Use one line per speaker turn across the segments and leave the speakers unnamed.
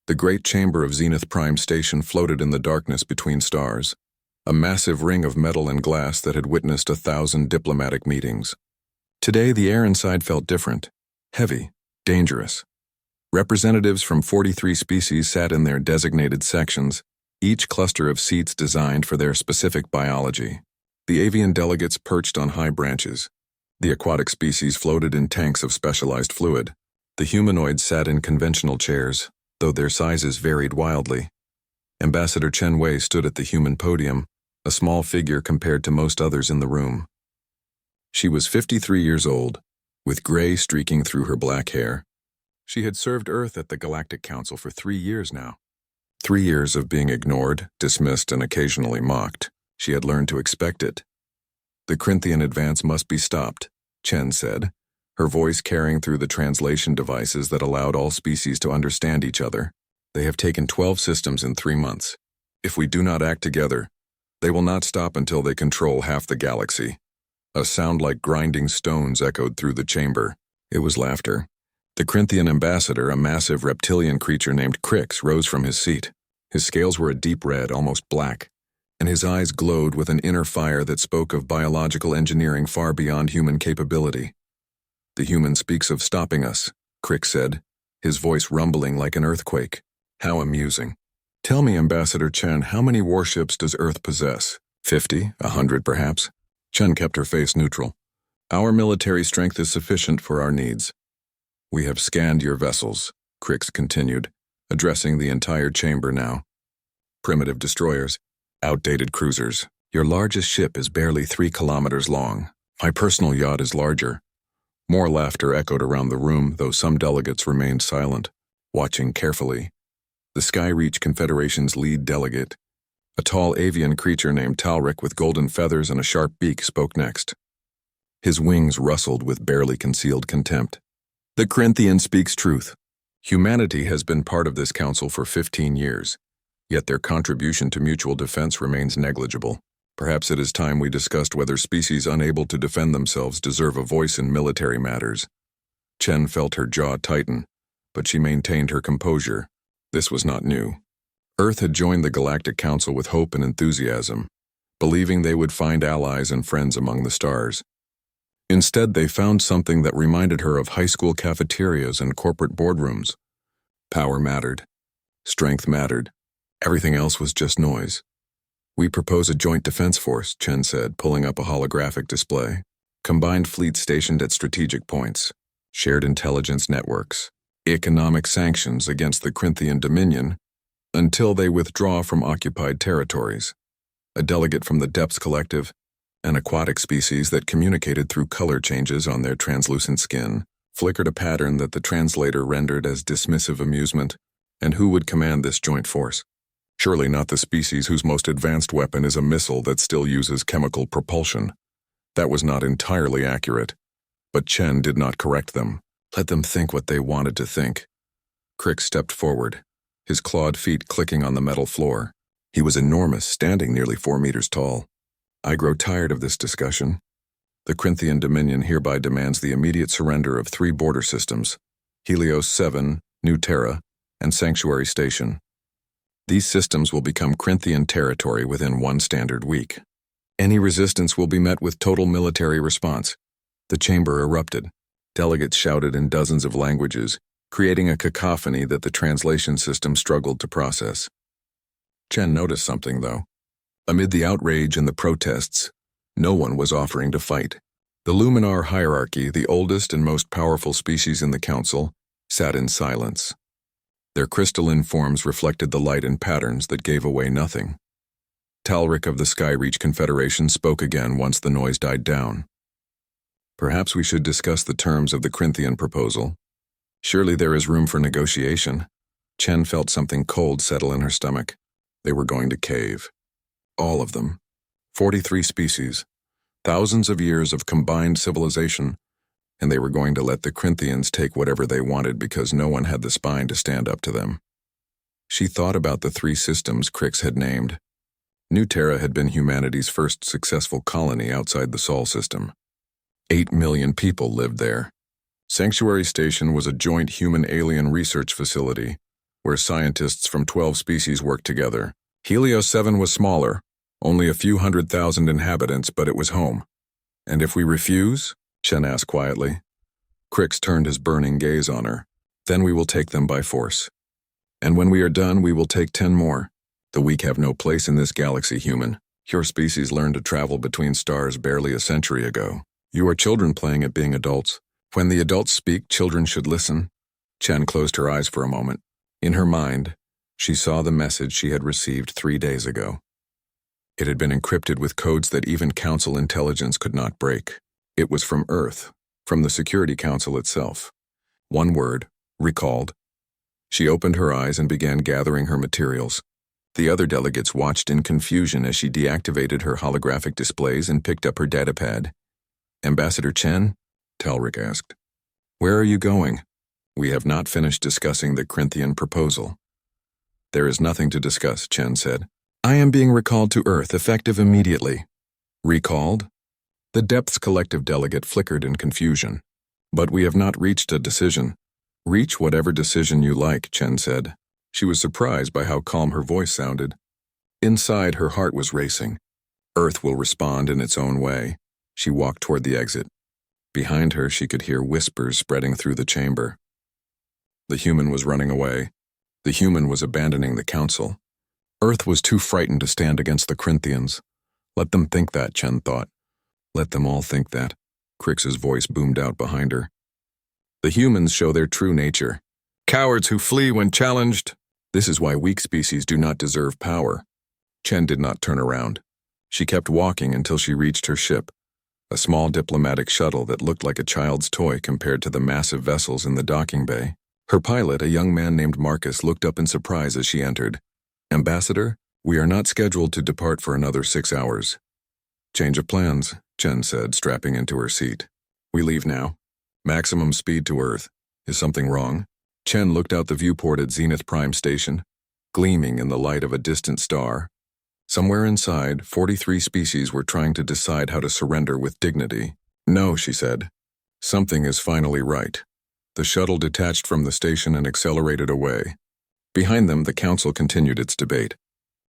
The great chamber of Zenith Prime Station floated in the darkness between stars, a massive ring of metal and glass that had witnessed 1,000 diplomatic meetings. Today, the air inside felt different, heavy, dangerous. Representatives from 43 species sat in their designated sections, each cluster of seats designed for their specific biology. The avian delegates perched on high branches. The aquatic species floated in tanks of specialized fluid. The humanoids sat in conventional chairs, though their sizes varied wildly. Ambassador Chen Wei stood at the human podium, a small figure compared to most others in the room. She was 53 years old, with gray streaking through her black hair. She had served Earth at the Galactic Council for 3 years now. 3 years of being ignored, dismissed, and occasionally mocked. She had learned to expect it. The Corinthian advance must be stopped, Chen said, her voice carrying through the translation devices that allowed all species to understand each other. They have taken 12 systems in 3 months. If we do not act together, they will not stop until they control half the galaxy. A sound like grinding stones echoed through the chamber. It was laughter. The Corinthian ambassador, a massive reptilian creature named Crix, rose from his seat. His scales were a deep red, almost black, and his eyes glowed with an inner fire that spoke of biological engineering far beyond human capability. "The human speaks of stopping us," Crix said, his voice rumbling like an earthquake. "How amusing. Tell me, Ambassador Chen, how many warships does Earth possess? 50, 100 perhaps?" Chen kept her face neutral. "Our military strength is sufficient for our needs." "We have scanned your vessels," Crix continued, addressing the entire chamber now. "Primitive destroyers, outdated cruisers. Your largest ship is barely 3 kilometers long. My personal yacht is larger." More laughter echoed around the room, though some delegates remained silent, watching carefully. The Skyreach Confederation's lead delegate, a tall avian creature named Talric with golden feathers and a sharp beak, spoke next. His wings rustled with barely concealed contempt. "The Corinthian speaks truth. Humanity has been part of this council for 15 years, yet their contribution to mutual defense remains negligible. Perhaps it is time we discussed whether species unable to defend themselves deserve a voice in military matters." Chen felt her jaw tighten, but she maintained her composure. This was not new. Earth had joined the Galactic Council with hope and enthusiasm, believing they would find allies and friends among the stars. Instead, they found something that reminded her of high school cafeterias and corporate boardrooms. Power mattered. Strength mattered. Everything else was just noise. "We propose a joint defense force," Chen said, pulling up a holographic display. "Combined fleet stationed at strategic points. Shared intelligence networks. Economic sanctions against the Corinthian Dominion until they withdraw from occupied territories. A delegate from the Depths Collective, an aquatic species that communicated through color changes on their translucent skin, flickered a pattern that the translator rendered as dismissive amusement. And who would command this joint force? Surely not the species whose most advanced weapon is a missile that still uses chemical propulsion. That was not entirely accurate, but Chen did not correct them. Let them think what they wanted to think. Crix stepped forward, his clawed feet clicking on the metal floor. He was enormous, standing nearly 4 meters tall. "I grow tired of this discussion. The Corinthian Dominion hereby demands the immediate surrender of 3 border systems, Helios 7, New Terra, and Sanctuary Station. These systems will become Corinthian territory within 1 standard week. Any resistance will be met with total military response." The chamber erupted. Delegates shouted in dozens of languages, creating a cacophony that the translation system struggled to process. Chen noticed something, though. Amid the outrage and the protests, no one was offering to fight. The Luminar hierarchy, the oldest and most powerful species in the council, sat in silence. Their crystalline forms reflected the light in patterns that gave away nothing. Talric of the Skyreach Confederation spoke again once the noise died down. "Perhaps we should discuss the terms of the Corinthian proposal. Surely there is room for negotiation." Chen felt something cold settle in her stomach. They were going to cave. All of them. 43 species. Thousands of years of combined civilization, and they were going to let the Corinthians take whatever they wanted because no one had the spine to stand up to them. She thought about the 3 systems Crix had named. New Terra had been humanity's first successful colony outside the Sol system. 8 million people lived there. Sanctuary Station was a joint human-alien research facility where scientists from 12 species worked together. Helios 7 was smaller, only a few 100,000 inhabitants, but it was home. And if we refuse? Chen asked quietly. Crix turned his burning gaze on her. Then we will take them by force. And when we are done, we will take 10 more. The weak have no place in this galaxy, human. Your species learned to travel between stars barely a century ago. You are children playing at being adults. When the adults speak, children should listen. Chen closed her eyes for a moment. In her mind, she saw the message she had received 3 days ago. It had been encrypted with codes that even Council intelligence could not break. It was from Earth, from the Security Council itself. One word, recalled. She opened her eyes and began gathering her materials. The other delegates watched in confusion as she deactivated her holographic displays and picked up her datapad. Ambassador Chen? Talric asked. Where are you going? We have not finished discussing the Corinthian proposal. There is nothing to discuss, Chen said. I am being recalled to Earth, effective immediately. Recalled? The Depth's collective delegate flickered in confusion. But we have not reached a decision. Reach whatever decision you like, Chen said. She was surprised by how calm her voice sounded. Inside, her heart was racing. Earth will respond in its own way. She walked toward the exit. Behind her, she could hear whispers spreading through the chamber. The human was running away. The human was abandoning the council. Earth was too frightened to stand against the Corinthians. Let them think that, Chen thought. Let them all think that. Crix's voice boomed out behind her. The humans show their true nature. Cowards who flee when challenged. This is why weak species do not deserve power. Chen did not turn around. She kept walking until she reached her ship, a small diplomatic shuttle that looked like a child's toy compared to the massive vessels in the docking bay. Her pilot, a young man named Marcus, looked up in surprise as she entered. Ambassador, we are not scheduled to depart for another 6 hours. Change of plans, Chen said, strapping into her seat. We leave now. Maximum speed to Earth. Is something wrong? Chen looked out the viewport at Zenith Prime Station, gleaming in the light of a distant star. Somewhere inside, 43 species were trying to decide how to surrender with dignity. No, she said. Something is finally right. The shuttle detached from the station and accelerated away. Behind them, the council continued its debate.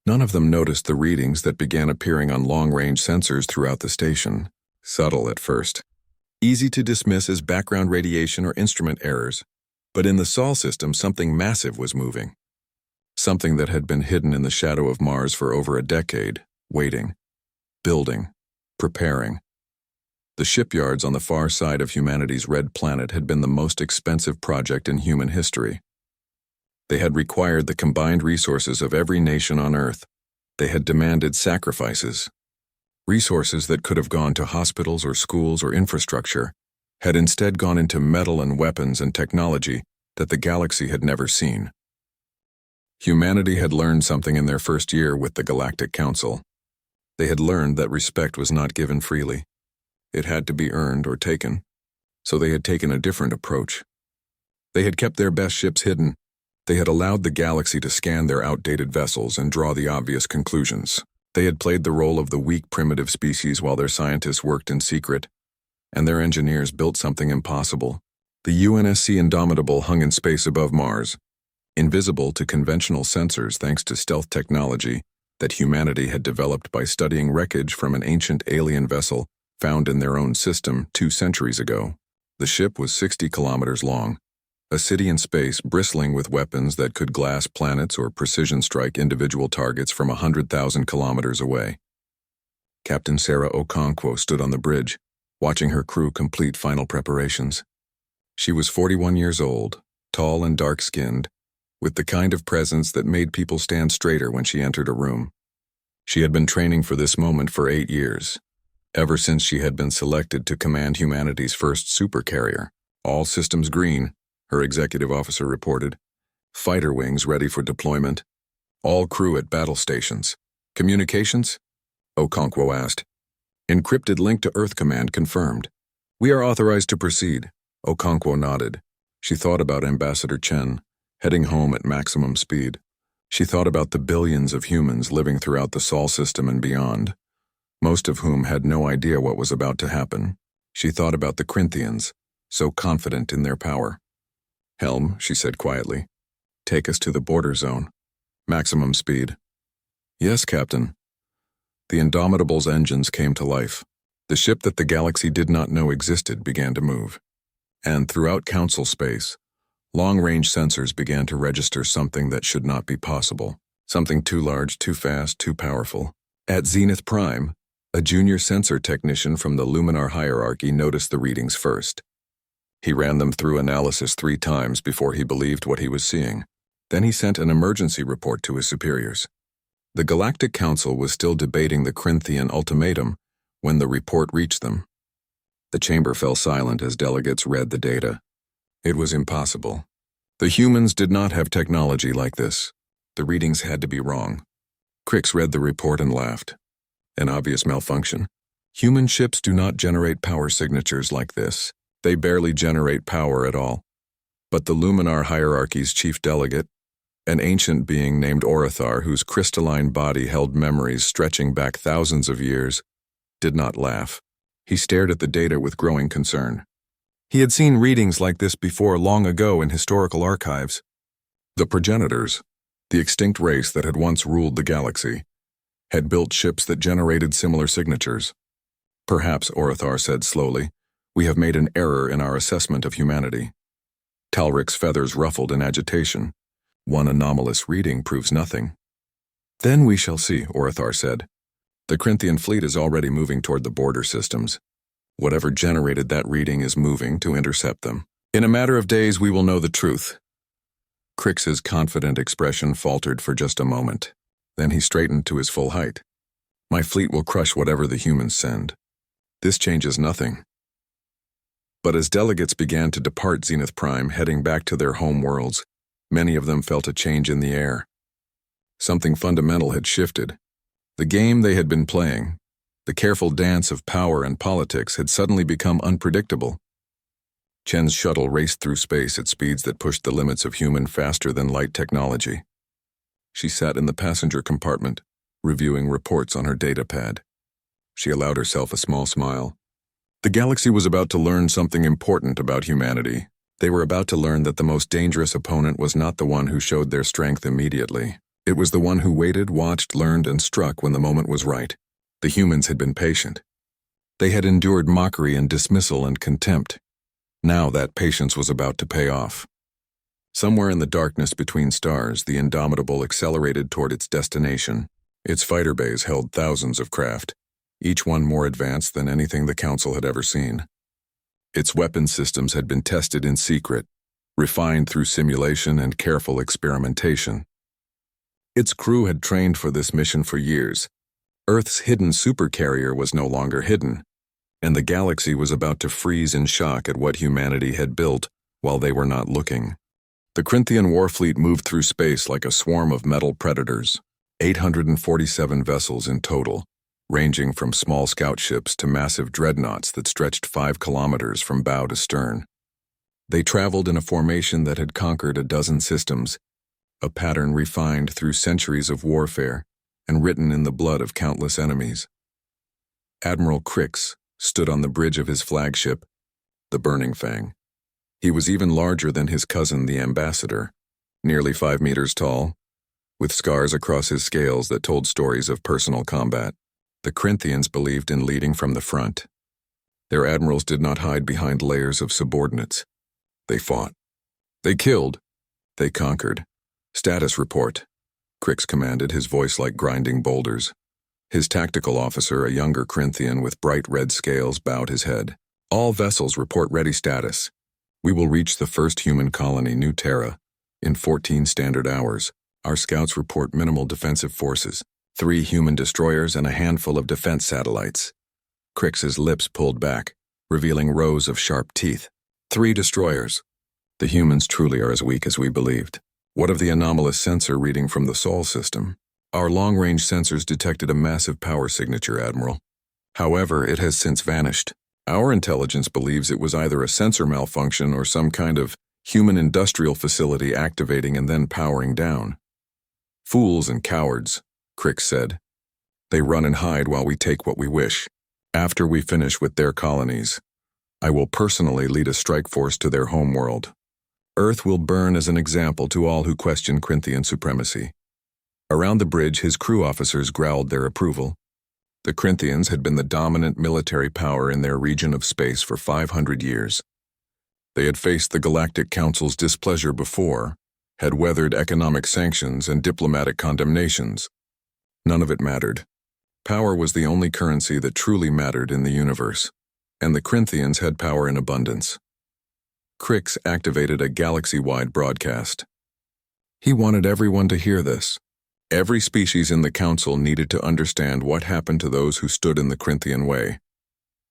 None of them noticed the readings that began appearing on long-range sensors throughout the station. Subtle at first. Easy to dismiss as background radiation or instrument errors. But in the Sol system, something massive was moving. Something that had been hidden in the shadow of Mars for over a decade, waiting, building, preparing. The shipyards on the far side of humanity's red planet had been the most expensive project in human history. They had required the combined resources of every nation on Earth. They had demanded sacrifices. Resources that could have gone to hospitals or schools or infrastructure had instead gone into metal and weapons and technology that the galaxy had never seen. Humanity had learned something in their first year with the Galactic Council. They had learned that respect was not given freely. It had to be earned or taken. So they had taken a different approach. They had kept their best ships hidden. They had allowed the galaxy to scan their outdated vessels and draw the obvious conclusions. They had played the role of the weak primitive species while their scientists worked in secret, and their engineers built something impossible. The UNSC Indomitable hung in space above Mars, invisible to conventional sensors thanks to stealth technology that humanity had developed by studying wreckage from an ancient alien vessel found in their own system 2 centuries ago. The ship was 60 kilometers long, a city in space bristling with weapons that could glass planets or precision strike individual targets from 100,000 kilometers away. Captain Sarah Okonkwo stood on the bridge, watching her crew complete final preparations. She was 41 years old, tall and dark-skinned, with the kind of presence that made people stand straighter when she entered a room. She had been training for this moment for 8 years, ever since she had been selected to command humanity's first supercarrier. All systems green, her executive officer reported. Fighter wings ready for deployment. All crew at battle stations. Communications? Okonkwo asked. Encrypted link to Earth Command confirmed. We are authorized to proceed. Okonkwo nodded. She thought about Ambassador Chen, heading home at maximum speed. She thought about the billions of humans living throughout the Sol system and beyond, most of whom had no idea what was about to happen. She thought about the Corinthians, so confident in their power. Helm, she said quietly. Take us to the border zone. Maximum speed. Yes, Captain. The Indomitable's engines came to life. The ship that the galaxy did not know existed began to move. And throughout Council space, long-range sensors began to register something that should not be possible. Something too large, too fast, too powerful. At Zenith Prime, a junior sensor technician from the Luminar hierarchy noticed the readings first. He ran them through analysis 3 times before he believed what he was seeing. Then he sent an emergency report to his superiors. The Galactic Council was still debating the Corinthian ultimatum when the report reached them. The chamber fell silent as delegates read the data. It was impossible. The humans did not have technology like this. The readings had to be wrong. Crix read the report and laughed. An obvious malfunction. Human ships do not generate power signatures like this. They barely generate power at all. But the Luminar hierarchy's chief delegate, an ancient being named Orithar whose crystalline body held memories stretching back thousands of years, did not laugh. He stared at the data with growing concern. He had seen readings like this before long ago in historical archives. The progenitors, the extinct race that had once ruled the galaxy, had built ships that generated similar signatures. Perhaps, Orithar said slowly, we have made an error in our assessment of humanity. Talric's feathers ruffled in agitation. One anomalous reading proves nothing. Then we shall see, Orithar said. The Corinthian fleet is already moving toward the border systems. Whatever generated that reading is moving to intercept them. In a matter of days we will know the truth. Crix's confident expression faltered for just a moment. Then he straightened to his full height. My fleet will crush whatever the humans send. This changes nothing. But as delegates began to depart Zenith Prime, heading back to their home worlds, many of them felt a change in the air. Something fundamental had shifted. The game they had been playing, the careful dance of power and politics, had suddenly become unpredictable. Chen's shuttle raced through space at speeds that pushed the limits of human faster-than-light technology. She sat in the passenger compartment, reviewing reports on her datapad. She allowed herself a small smile. The galaxy was about to learn something important about humanity. They were about to learn that the most dangerous opponent was not the one who showed their strength immediately. It was the one who waited, watched, learned, and struck when the moment was right. The humans had been patient. They had endured mockery and dismissal and contempt. Now that patience was about to pay off. Somewhere in the darkness between stars, the Indomitable accelerated toward its destination. Its fighter bays held thousands of craft, each one more advanced than anything the Council had ever seen. Its weapon systems had been tested in secret, refined through simulation and careful experimentation. Its crew had trained for this mission for years. Earth's hidden supercarrier was no longer hidden, and the galaxy was about to freeze in shock at what humanity had built while they were not looking. The Corinthian warfleet moved through space like a swarm of metal predators, 847 vessels in total, ranging from small scout ships to massive dreadnoughts that stretched 5 kilometers from bow to stern. They traveled in a formation that had conquered a dozen systems, a pattern refined through centuries of warfare and written in the blood of countless enemies. Admiral Crix stood on the bridge of his flagship, the Burning Fang. He was even larger than his cousin, the Ambassador, nearly 5 meters tall, with scars across his scales that told stories of personal combat. The Corinthians believed in leading from the front. Their admirals did not hide behind layers of subordinates. They fought. They killed. They conquered. Status report, Crix commanded, his voice like grinding boulders. His tactical officer, a younger Corinthian with bright red scales, bowed his head. All vessels report ready status. We will reach the first human colony, New Terra, in 14 standard hours. Our scouts report minimal defensive forces, 3 human destroyers and a handful of defense satellites. Crix's lips pulled back, revealing rows of sharp teeth. 3 destroyers. The humans truly are as weak as we believed. What of the anomalous sensor reading from the Sol system? Our long-range sensors detected a massive power signature, Admiral. However, it has since vanished. Our intelligence believes it was either a sensor malfunction or some kind of human industrial facility activating and then powering down. Fools and cowards, Crix said. They run and hide while we take what we wish. After we finish with their colonies, I will personally lead a strike force to their homeworld. Earth will burn as an example to all who question Corinthian supremacy. Around the bridge, his crew officers growled their approval. The Corinthians had been the dominant military power in their region of space for 500 years. They had faced the Galactic Council's displeasure before, had weathered economic sanctions and diplomatic condemnations. None of it mattered. Power was the only currency that truly mattered in the universe, and the Corinthians had power in abundance. Crix activated a galaxy-wide broadcast. He wanted everyone to hear this. Every species in the Council needed to understand what happened to those who stood in the Corinthian way.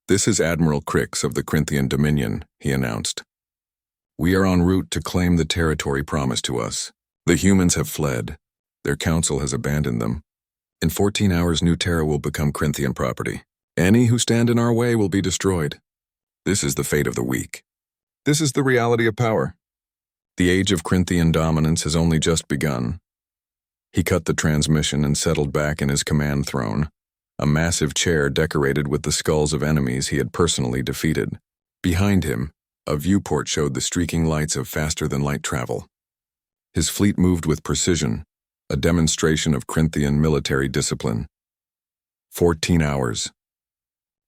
"This is Admiral Crix of the Corinthian Dominion," he announced. "We are en route to claim the territory promised to us. The humans have fled. Their council has abandoned them. In 14 hours, New Terra will become Corinthian property. Any who stand in our way will be destroyed. This is the fate of the weak. This is the reality of power. The age of Corinthian dominance has only just begun." He cut the transmission and settled back in his command throne, a massive chair decorated with the skulls of enemies he had personally defeated. Behind him, a viewport showed the streaking lights of faster-than-light travel. His fleet moved with precision, a demonstration of Corinthian military discipline. 14 hours.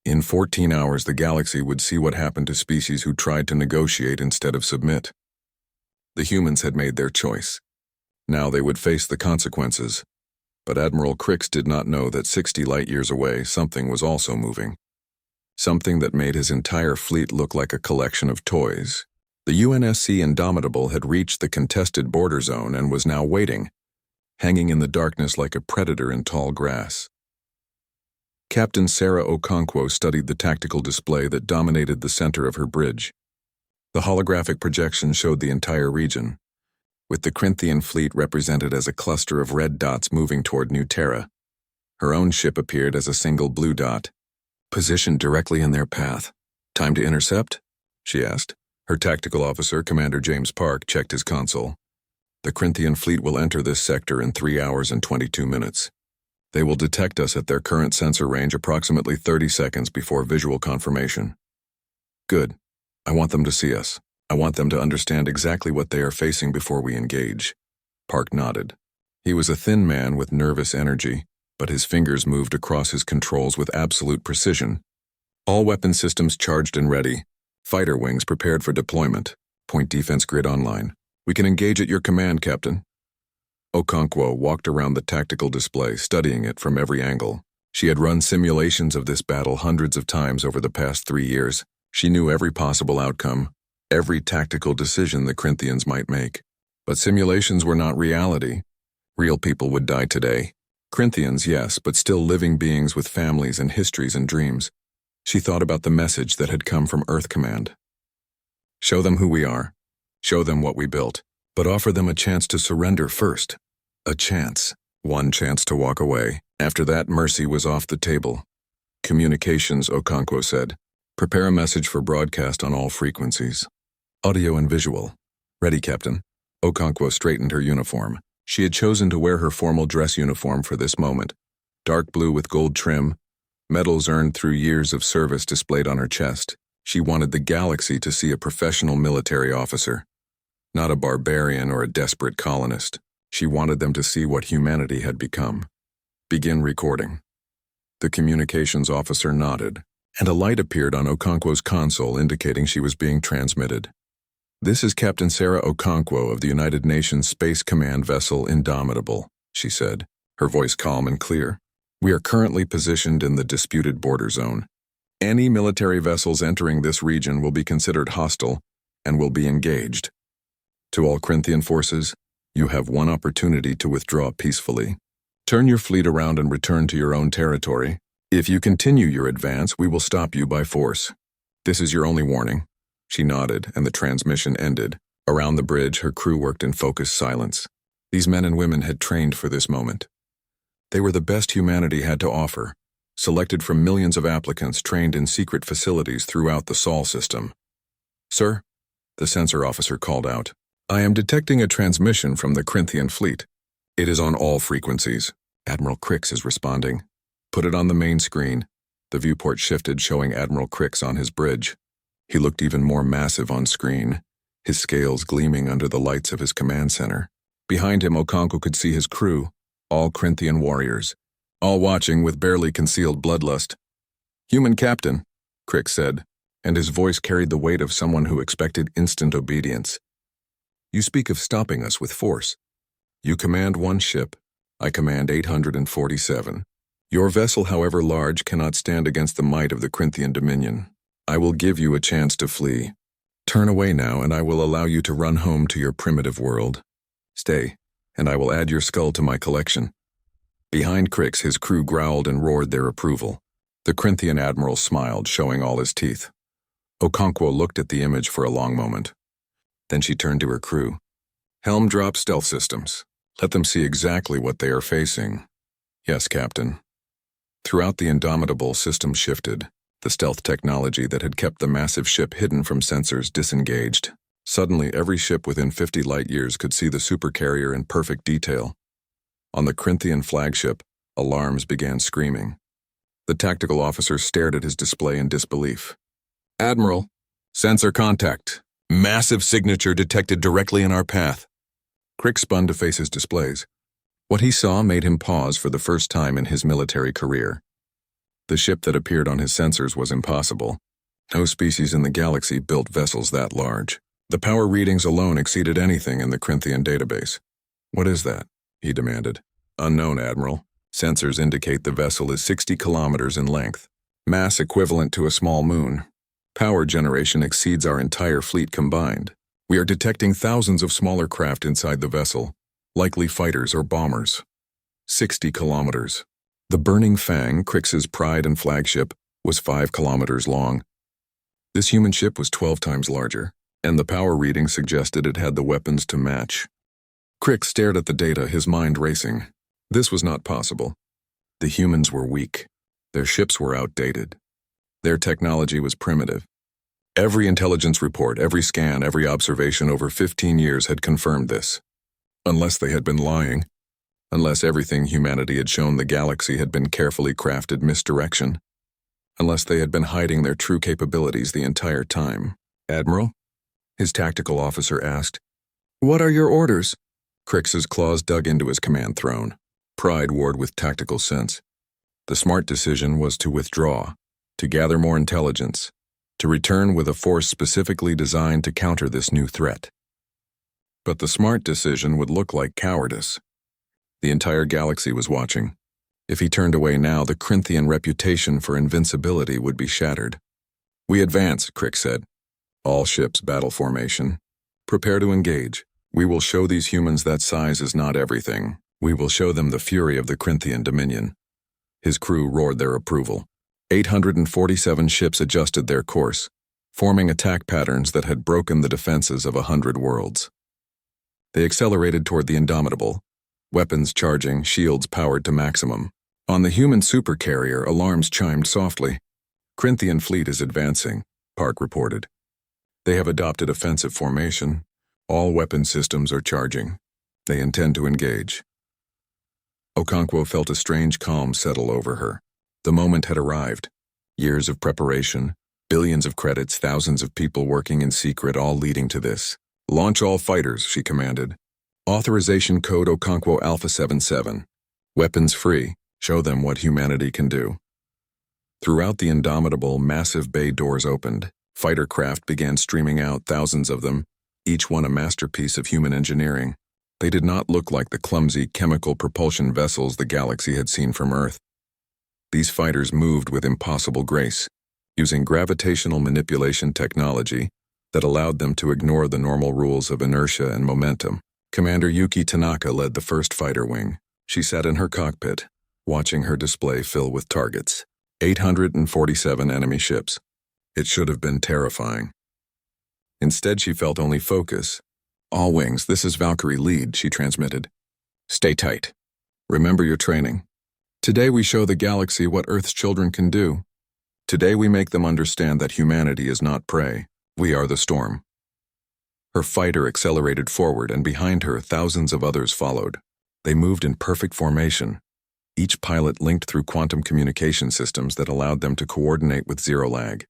In 14 hours, the galaxy would see what happened to species who tried to negotiate instead of submit. The humans had made their choice. Now they would face the consequences. But Admiral Crix did not know that 60 light-years away, something was also moving. Something that made his entire fleet look like a collection of toys. The UNSC Indomitable had reached the contested border zone and was now waiting, hanging in the darkness like a predator in tall grass. Captain Sarah Okonkwo studied the tactical display that dominated the center of her bridge. The holographic projection showed the entire region, with the Corinthian fleet represented as a cluster of red dots moving toward New Terra. Her own ship appeared as a single blue dot, positioned directly in their path. "Time to intercept?" she asked. Her tactical officer, Commander James Park, checked his console. "The Corinthian fleet will enter this sector in 3 hours and 22 minutes. They will detect us at their current sensor range approximately 30 seconds before visual confirmation." "Good. I want them to see us. I want them to understand exactly what they are facing before we engage." Park nodded. He was a thin man with nervous energy, but his fingers moved across his controls with absolute precision. "All weapon systems charged and ready. Fighter wings prepared for deployment. Point defense grid online. We can engage at your command, Captain." Okonkwo walked around the tactical display, studying it from every angle. She had run simulations of this battle hundreds of times over the past 3 years. She knew every possible outcome, every tactical decision the Corinthians might make. But simulations were not reality. Real people would die today. Corinthians, yes, but still living beings with families and histories and dreams. She thought about the message that had come from Earth Command. "Show them who we are. Show them what we built. But offer them a chance to surrender first. A chance. One chance to walk away. After that, mercy was off the table." "Communications," Okonkwo said. "Prepare a message for broadcast on all frequencies. Audio and visual." "Ready, Captain." Okonkwo straightened her uniform. She had chosen to wear her formal dress uniform for this moment. Dark blue with gold trim, medals earned through years of service displayed on her chest. She wanted the galaxy to see a professional military officer, not a barbarian or a desperate colonist. She wanted them to see what humanity had become. "Begin recording." The communications officer nodded, and a light appeared on Okonkwo's console indicating she was being transmitted. "This is Captain Sarah Okonkwo of the United Nations Space Command vessel Indomitable," she said, her voice calm and clear. "We are currently positioned in the disputed border zone. Any military vessels entering this region will be considered hostile and will be engaged. To all Corinthian forces, you have one opportunity to withdraw peacefully. Turn your fleet around and return to your own territory. If you continue your advance, we will stop you by force. This is your only warning." She nodded, and the transmission ended. Around the bridge, her crew worked in focused silence. These men and women had trained for this moment. They were the best humanity had to offer, selected from millions of applicants trained in secret facilities throughout the Sol system. "Sir," the sensor officer called out, "I am detecting a transmission from the Corinthian fleet. It is on all frequencies." "Admiral Crix is responding." "Put it on the main screen." The viewport shifted, showing Admiral Crix on his bridge. He looked even more massive on screen, his scales gleaming under the lights of his command center. Behind him, Okonkwo could see his crew, all Corinthian warriors, all watching with barely concealed bloodlust. "Human captain," Crick said, and his voice carried the weight of someone who expected instant obedience. "You speak of stopping us with force. You command one ship, I command 847. Your vessel, however large, cannot stand against the might of the Corinthian dominion. I will give you a chance to flee. Turn away now, and I will allow you to run home to your primitive world. Stay, and I will add your skull to my collection." Behind Crix, his crew growled and roared their approval. The Corinthian admiral smiled, showing all his teeth. Okonkwo looked at the image for a long moment. Then she turned to her crew. "Helm drop stealth systems. Let them see exactly what they are facing." "Yes, Captain." Throughout the Indomitable, systems shifted. The stealth technology that had kept the massive ship hidden from sensors disengaged. Suddenly, every ship within 50 light-years could see the Supercarrier in perfect detail. On the Corinthian flagship, alarms began screaming. The tactical officer stared at his display in disbelief. "Admiral, sensor contact. Massive signature detected directly in our path." Crick spun to face his displays. What he saw made him pause for the first time in his military career. The ship that appeared on his sensors was impossible. No species in the galaxy built vessels that large. The power readings alone exceeded anything in the Corinthian database. "What is that?" he demanded. "Unknown, Admiral. Sensors indicate the vessel is 60 kilometers in length, mass equivalent to a small moon. Power generation exceeds our entire fleet combined. We are detecting thousands of smaller craft inside the vessel, likely fighters or bombers." 60 kilometers. The Burning Fang, Crix's pride and flagship, was 5 kilometers long. This human ship was 12 times larger, and the power reading suggested it had the weapons to match. Crick stared at the data, his mind racing. This was not possible. The humans were weak. Their ships were outdated. Their technology was primitive. Every intelligence report, every scan, every observation over 15 years had confirmed this. Unless they had been lying. Unless everything humanity had shown the galaxy had been carefully crafted misdirection. Unless they had been hiding their true capabilities the entire time. "Admiral?" his tactical officer asked. "What are your orders?" Crix's claws dug into his command throne. Pride warred with tactical sense. The smart decision was to withdraw, to gather more intelligence, to return with a force specifically designed to counter this new threat. But the smart decision would look like cowardice. The entire galaxy was watching. If he turned away now, the Corinthian reputation for invincibility would be shattered. "We advance," Crick said. "All ships, battle formation. Prepare to engage. We will show these humans that size is not everything. We will show them the fury of the Corinthian dominion." His crew roared their approval. 847 ships adjusted their course, forming attack patterns that had broken the defenses of 100 worlds. They accelerated toward the Indomitable, weapons charging, shields powered to maximum. On the human supercarrier, alarms chimed softly. "Corinthian fleet is advancing," Park reported. "They have adopted offensive formation. All weapon systems are charging. They intend to engage." Okonkwo felt a strange calm settle over her. The moment had arrived. Years of preparation, billions of credits, thousands of people working in secret, all leading to this. "Launch all fighters," she commanded. Authorization code Okonkwo Alpha 77. Weapons free. Show them what humanity can do. Throughout the Indomitable, massive bay doors opened. Fighter craft began streaming out, thousands of them, each one a masterpiece of human engineering. They did not look like the clumsy chemical propulsion vessels the galaxy had seen from Earth. These fighters moved with impossible grace, using gravitational manipulation technology that allowed them to ignore the normal rules of inertia and momentum. Commander Yuki Tanaka led the first fighter wing. She sat in her cockpit, watching her display fill with targets. 847 enemy ships. It should have been terrifying. Instead, she felt only focus. "All wings, this is Valkyrie lead," she transmitted. "Stay tight. Remember your training. Today we show the galaxy what Earth's children can do. Today we make them understand that humanity is not prey. We are the storm." Her fighter accelerated forward, and behind her, thousands of others followed. They moved in perfect formation, each pilot linked through quantum communication systems that allowed them to coordinate with zero lag.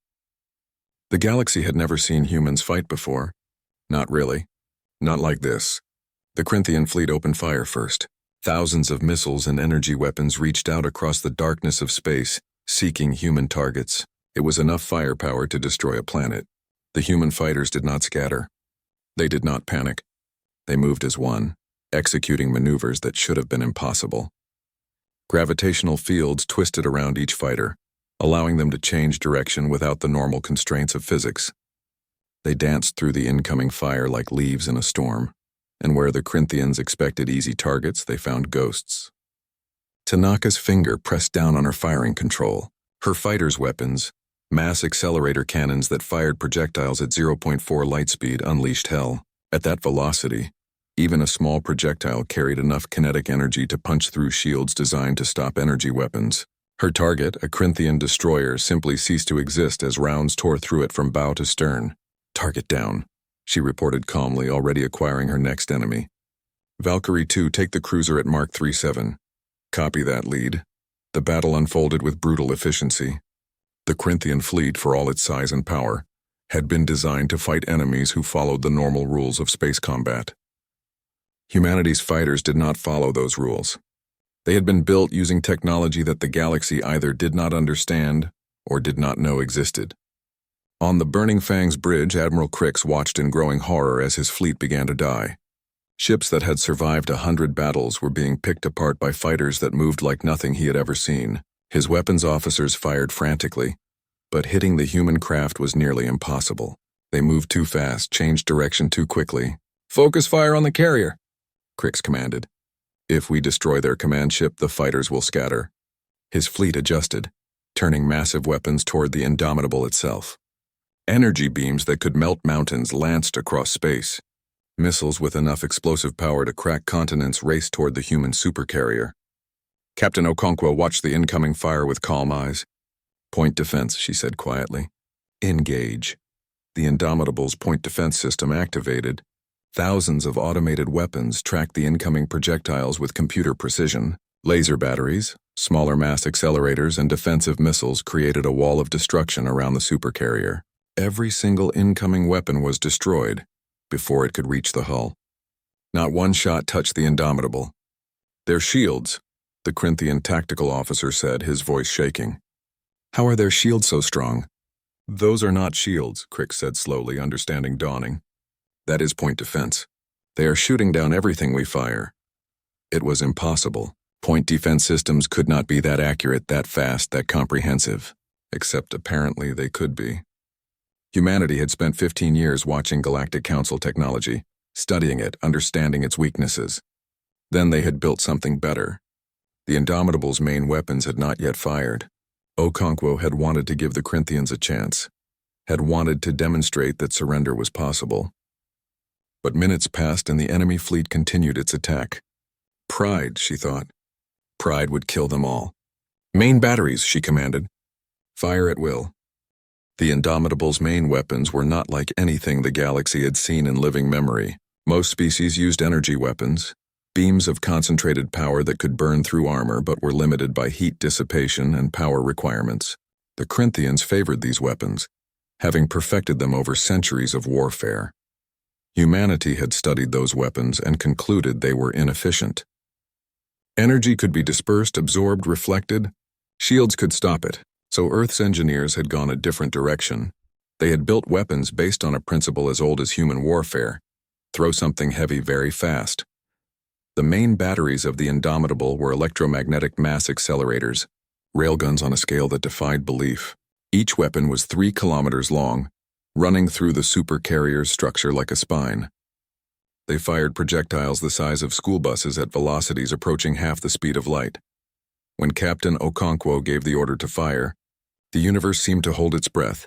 The galaxy had never seen humans fight before. Not really. Not like this. The Corinthian fleet opened fire first. Thousands of missiles and energy weapons reached out across the darkness of space, seeking human targets. It was enough firepower to destroy a planet. The human fighters did not scatter. They did not panic. They moved as one, executing maneuvers that should have been impossible. Gravitational fields twisted around each fighter, allowing them to change direction without the normal constraints of physics. They danced through the incoming fire like leaves in a storm, and where the Corinthians expected easy targets, they found ghosts. Tanaka's finger pressed down on her firing control. Her fighters' weapons, mass accelerator cannons that fired projectiles at 0.4 light speed, unleashed hell. At that velocity, even a small projectile carried enough kinetic energy to punch through shields designed to stop energy weapons. Her target, a Corinthian destroyer, simply ceased to exist as rounds tore through it from bow to stern. "Target down," she reported calmly, already acquiring her next enemy. "Valkyrie 2, take the cruiser at Mark 37. Copy that, lead." The battle unfolded with brutal efficiency. The Corinthian fleet, for all its size and power, had been designed to fight enemies who followed the normal rules of space combat. Humanity's fighters did not follow those rules. They had been built using technology that the galaxy either did not understand or did not know existed. On the Burning Fangs Bridge, Admiral Crix watched in growing horror as his fleet began to die. Ships that had survived 100 battles were being picked apart by fighters that moved like nothing he had ever seen. His weapons officers fired frantically, but hitting the human craft was nearly impossible. They moved too fast, changed direction too quickly. "Focus fire on the carrier," Crix commanded. "If we destroy their command ship, the fighters will scatter." His fleet adjusted, turning massive weapons toward the Indomitable itself. Energy beams that could melt mountains lanced across space. Missiles with enough explosive power to crack continents raced toward the human supercarrier. Captain Okonkwo watched the incoming fire with calm eyes. "Point defense," she said quietly. "Engage." The Indomitable's point defense system activated. Thousands of automated weapons tracked the incoming projectiles with computer precision. Laser batteries, smaller mass accelerators, and defensive missiles created a wall of destruction around the supercarrier. Every single incoming weapon was destroyed before it could reach the hull. Not one shot touched the Indomitable. "Their shields," the Corinthian tactical officer said, his voice shaking. "How are their shields so strong?" "Those are not shields," Crix said slowly, understanding dawning. "That is point defense. They are shooting down everything we fire." It was impossible. Point defense systems could not be that accurate, that fast, that comprehensive. Except apparently they could be. Humanity had spent 15 years watching Galactic Council technology, studying it, understanding its weaknesses. Then they had built something better. The Indomitable's main weapons had not yet fired. Okonkwo had wanted to give the Corinthians a chance, had wanted to demonstrate that surrender was possible. But minutes passed and the enemy fleet continued its attack. Pride, she thought. Pride would kill them all. "Main batteries," she commanded. "Fire at will." The Indomitable's main weapons were not like anything the galaxy had seen in living memory. Most species used energy weapons, beams of concentrated power that could burn through armor but were limited by heat dissipation and power requirements. The Corinthians favored these weapons, having perfected them over centuries of warfare. Humanity had studied those weapons and concluded they were inefficient. Energy could be dispersed, absorbed, reflected. Shields could stop it. So Earth's engineers had gone a different direction. They had built weapons based on a principle as old as human warfare: throw something heavy very fast. The main batteries of the Indomitable were electromagnetic mass accelerators, railguns on a scale that defied belief. Each weapon was 3 kilometers long, running through the supercarrier's structure like a spine. They fired projectiles the size of school buses at velocities approaching half the speed of light. When Captain Okonkwo gave the order to fire, the universe seemed to hold its breath.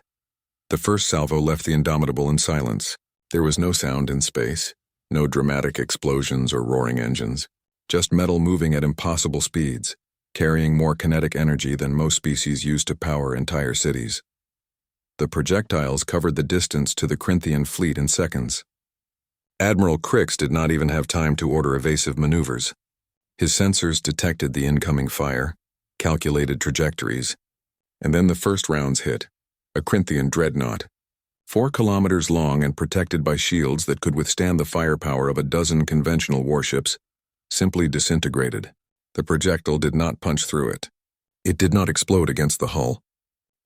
The first salvo left the Indomitable in silence. There was no sound in space, no dramatic explosions or roaring engines, just metal moving at impossible speeds, carrying more kinetic energy than most species use to power entire cities. The projectiles covered the distance to the Corinthian fleet in seconds. Admiral Crix did not even have time to order evasive maneuvers. His sensors detected the incoming fire, calculated trajectories, and then the first rounds hit, a Corinthian dreadnought. 4 kilometers long and protected by shields that could withstand the firepower of a dozen conventional warships, simply disintegrated. The projectile did not punch through it. It did not explode against the hull.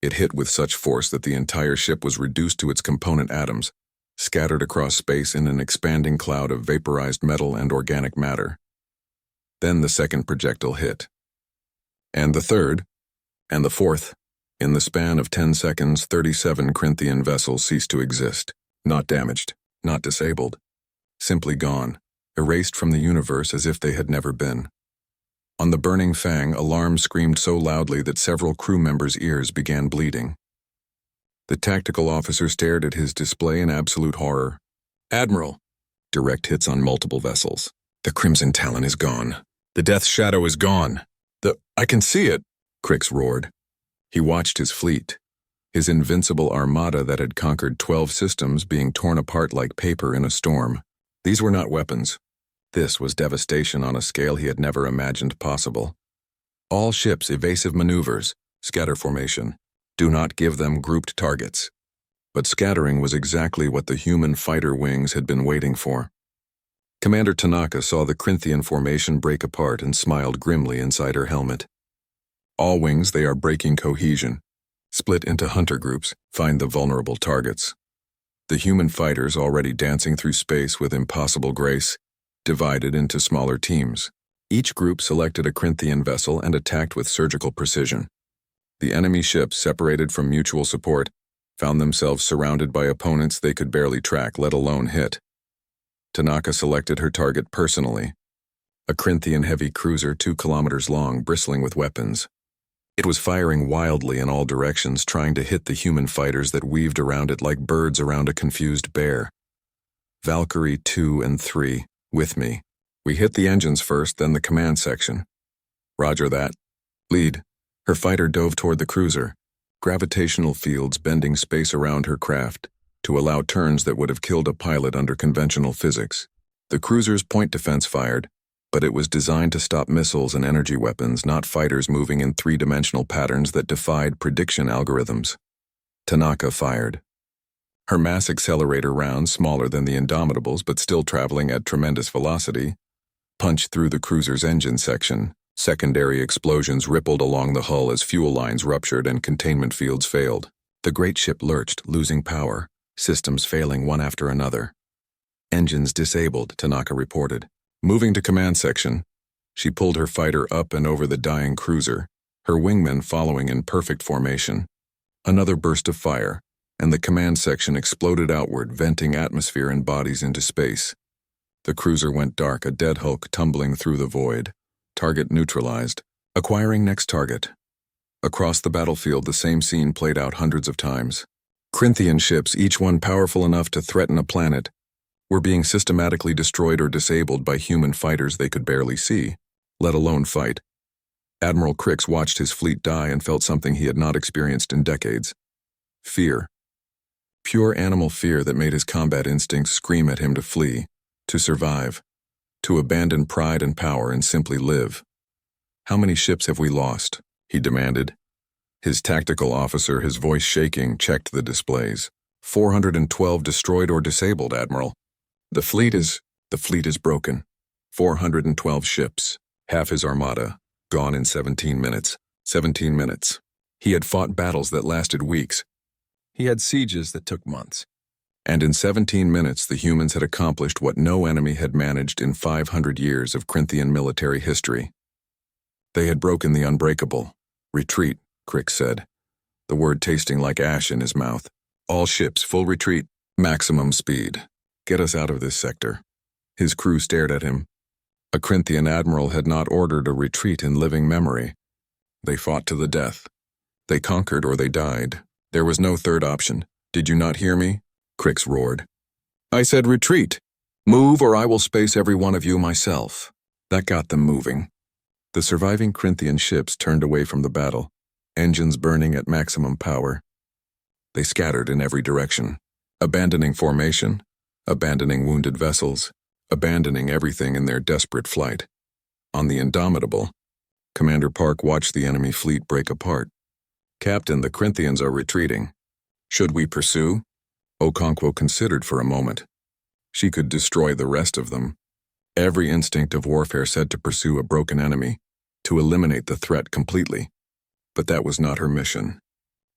It hit with such force that the entire ship was reduced to its component atoms, scattered across space in an expanding cloud of vaporized metal and organic matter. Then the second projectile hit. And the third, and the fourth. In the span of 10 seconds, 37 Corinthian vessels ceased to exist. Not damaged, not disabled. Simply gone, erased from the universe as if they had never been. On the burning Fang, alarm screamed so loudly that several crew members' ears began bleeding. The tactical officer stared at his display in absolute horror. "Admiral!" Direct hits on multiple vessels. "The Crimson Talon is gone. The Death Shadow is gone. I can see it!" Crix roared. He watched his fleet, his invincible armada that had conquered 12 systems being torn apart like paper in a storm. These were not weapons. This was devastation on a scale he had never imagined possible. All ships evasive maneuvers, scatter formation. Do not give them grouped targets. But scattering was exactly what the human fighter wings had been waiting for. Commander Tanaka saw the Corinthian formation break apart and smiled grimly inside her helmet. All wings, they are breaking cohesion. Split into hunter groups, find the vulnerable targets. The human fighters, already dancing through space with impossible grace, divided into smaller teams. Each group selected a Corinthian vessel and attacked with surgical precision. The enemy ships, separated from mutual support, found themselves surrounded by opponents they could barely track, let alone hit. Tanaka selected her target personally, a Corinthian heavy cruiser 2 kilometers long, bristling with weapons. It was firing wildly in all directions, trying to hit the human fighters that weaved around it like birds around a confused bear. Valkyrie 2 and 3, with me. We hit the engines first, then the command section. Roger that. Lead. Her fighter dove toward the cruiser, gravitational fields bending space around her craft to allow turns that would have killed a pilot under conventional physics. The cruiser's point defense fired, but it was designed to stop missiles and energy weapons, not fighters moving in three-dimensional patterns that defied prediction algorithms. Tanaka fired. Her mass accelerator rounds, smaller than the Indomitables but still traveling at tremendous velocity, punched through the cruiser's engine section. Secondary explosions rippled along the hull as fuel lines ruptured and containment fields failed. The great ship lurched, losing power, systems failing one after another. "Engines disabled," Tanaka reported. Moving to command section, she pulled her fighter up and over the dying cruiser, her wingmen following in perfect formation. Another burst of fire, and the command section exploded outward, venting atmosphere and bodies into space. The cruiser went dark, a dead hulk tumbling through the void. Target neutralized. Acquiring next target. Across the battlefield, the same scene played out hundreds of times. Corinthian ships, each one powerful enough to threaten a planet, were being systematically destroyed or disabled by human fighters they could barely see, let alone fight. Admiral Crix watched his fleet die and felt something he had not experienced in decades. Fear. Pure animal fear that made his combat instincts scream at him to flee, to survive, to abandon pride and power and simply live. "How many ships have we lost?" he demanded. His tactical officer, his voice shaking, checked the displays. 412 destroyed or disabled, Admiral. The fleet is broken. 412 ships, half his armada, gone in 17 minutes. 17 minutes. He had fought battles that lasted weeks. He had sieges that took months. And in 17 minutes, the humans had accomplished what no enemy had managed in 500 years of Corinthian military history. They had broken the unbreakable. "Retreat," Crix said, the word tasting like ash in his mouth. "All ships, full retreat. Maximum speed. Get us out of this sector." His crew stared at him. A Corinthian admiral had not ordered a retreat in living memory. They fought to the death. They conquered or they died. There was no third option. "Did you not hear me?" Crix roared. "I said retreat. Move or I will space every one of you myself." That got them moving. The surviving Corinthian ships turned away from the battle, engines burning at maximum power. They scattered in every direction, abandoning formation, abandoning wounded vessels, abandoning everything in their desperate flight. On the Indomitable, Commander Park watched the enemy fleet break apart. "Captain, the Corinthians are retreating. Should we pursue?" Okonkwo considered for a moment. She could destroy the rest of them. Every instinct of warfare said to pursue a broken enemy, to eliminate the threat completely. But that was not her mission.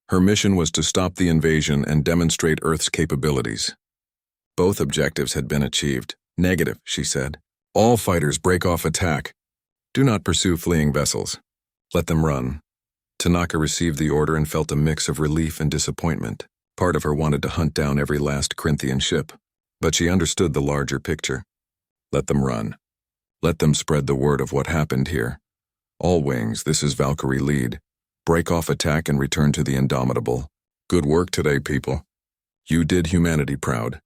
Her mission was to stop the invasion and demonstrate Earth's capabilities. Both objectives had been achieved. Negative, she said. All fighters break off attack. Do not pursue fleeing vessels. Let them run. Tanaka received the order and felt a mix of relief and disappointment. Part of her wanted to hunt down every last Corinthian ship, but she understood the larger picture. Let them run. Let them spread the word of what happened here. All wings, this is Valkyrie lead. Break off attack and return to the Indomitable. Good work today, people. You did humanity proud.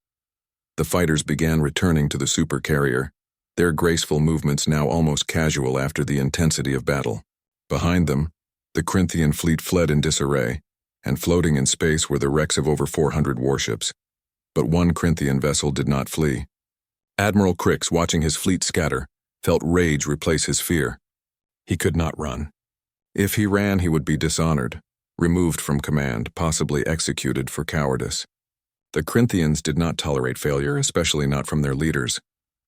The fighters began returning to the Supercarrier, their graceful movements now almost casual after the intensity of battle. Behind them, the Corinthian fleet fled in disarray, and floating in space were the wrecks of over 400 warships. But one Corinthian vessel did not flee. Admiral Crix, watching his fleet scatter, felt rage replace his fear. He could not run. If he ran, he would be dishonored, removed from command, possibly executed for cowardice. The Corinthians did not tolerate failure, especially not from their leaders.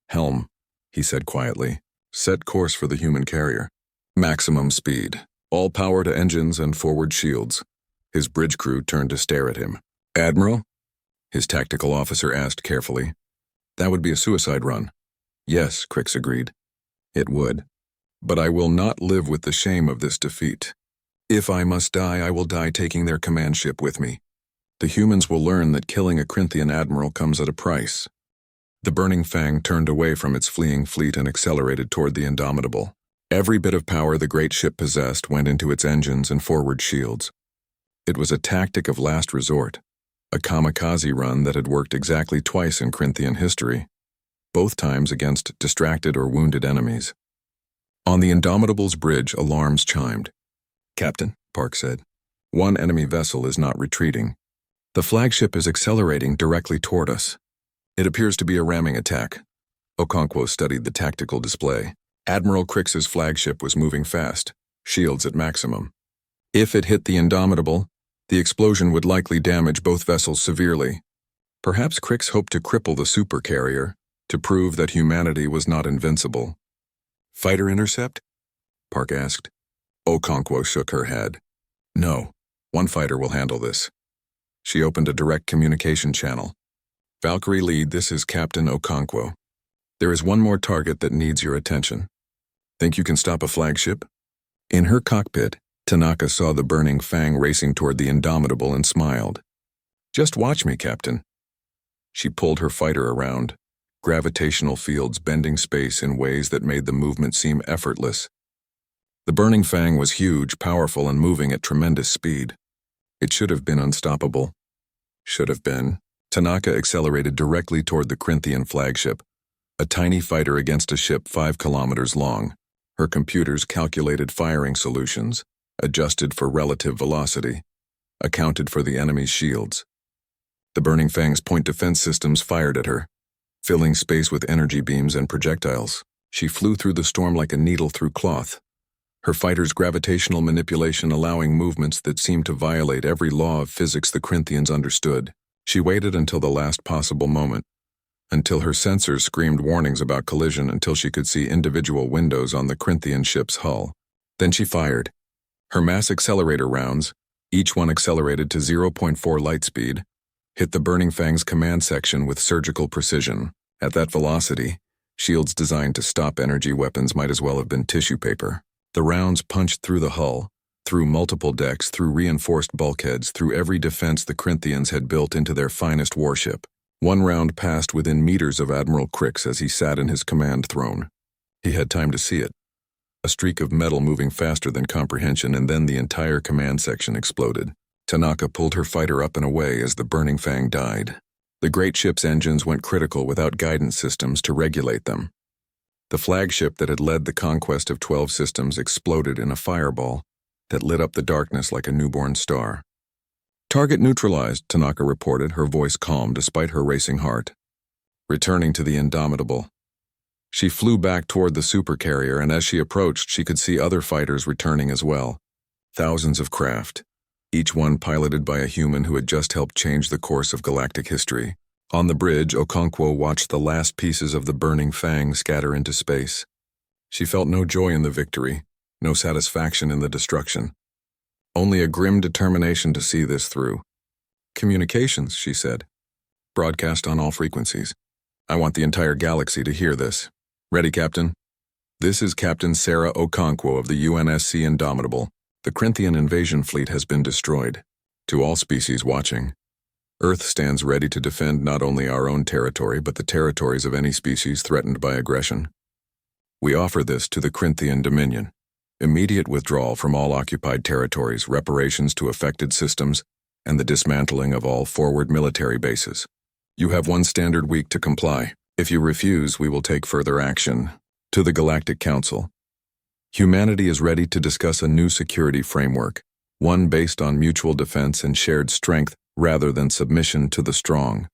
Helm, he said quietly, set course for the human carrier. Maximum speed. All power to engines and forward shields. His bridge crew turned to stare at him. Admiral? His tactical officer asked carefully. That would be a suicide run. Yes, Crix agreed. It would. But I will not live with the shame of this defeat. If I must die, I will die taking their command ship with me. The humans will learn that killing a Corinthian admiral comes at a price. The Burning Fang turned away from its fleeing fleet and accelerated toward the Indomitable. Every bit of power the great ship possessed went into its engines and forward shields. It was a tactic of last resort, a kamikaze run that had worked exactly twice in Corinthian history, both times against distracted or wounded enemies. On the Indomitable's bridge, alarms chimed. Captain, Park said, one enemy vessel is not retreating. The flagship is accelerating directly toward us. It appears to be a ramming attack. Okonkwo studied the tactical display. Admiral Crix's flagship was moving fast, shields at maximum. If it hit the Indomitable, the explosion would likely damage both vessels severely. Perhaps Crix hoped to cripple the Supercarrier, to prove that humanity was not invincible. Fighter intercept? Park asked. Okonkwo shook her head. No, one fighter will handle this. She opened a direct communication channel. Valkyrie lead, this is Captain Okonkwo. There is one more target that needs your attention. Think you can stop a flagship? In her cockpit, Tanaka saw the Burning Fang racing toward the Indomitable and smiled. Just watch me, Captain. She pulled her fighter around, gravitational fields bending space in ways that made the movement seem effortless. The Burning Fang was huge, powerful, and moving at tremendous speed. It should have been unstoppable. Should have been. Tanaka accelerated directly toward the Corinthian flagship, a tiny fighter against a ship 5 kilometers long. Her computers calculated firing solutions, adjusted for relative velocity, accounted for the enemy's shields. The Burning Fang's point defense systems fired at her, filling space with energy beams and projectiles. She flew through the storm like a needle through cloth, her fighter's gravitational manipulation allowing movements that seemed to violate every law of physics the Corinthians understood. She waited until the last possible moment, until her sensors screamed warnings about collision, until she could see individual windows on the Corinthian ship's hull. Then she fired. Her mass accelerator rounds, each one accelerated to 0.4 light speed, hit the Burning Fang's command section with surgical precision. At that velocity, shields designed to stop energy weapons might as well have been tissue paper. The rounds punched through the hull, through multiple decks, through reinforced bulkheads, through every defense the Corinthians had built into their finest warship. One round passed within meters of Admiral Crix as he sat in his command throne. He had time to see it. A streak of metal moving faster than comprehension, and then the entire command section exploded. Tanaka pulled her fighter up and away as the Burning Fang died. The great ship's engines went critical without guidance systems to regulate them. The flagship that had led the conquest of 12 systems exploded in a fireball that lit up the darkness like a newborn star. Target neutralized, Tanaka reported, her voice calm despite her racing heart. Returning to the Indomitable. She flew back toward the Supercarrier, and as she approached, she could see other fighters returning as well. Thousands of craft. each one piloted by a human who had just helped change the course of galactic history. On the bridge, Okonkwo watched the last pieces of the burning Fang scatter into space. She felt no joy in the victory, no satisfaction in the destruction. Only a grim determination to see this through. "Communications," she said. "Broadcast on all frequencies. I want the entire galaxy to hear this. Ready, Captain? This is Captain Sarah Okonkwo of the UNSC Indomitable. The Corinthian invasion fleet has been destroyed. To all species watching, Earth stands ready to defend not only our own territory but the territories of any species threatened by aggression. We offer this to the Corinthian Dominion. Immediate withdrawal from all occupied territories, reparations to affected systems, and the dismantling of all forward military bases. You have 1 standard week to comply. If you refuse, we will take further action." To the Galactic Council. Humanity is ready to discuss a new security framework, one based on mutual defense and shared strength rather than submission to the strong.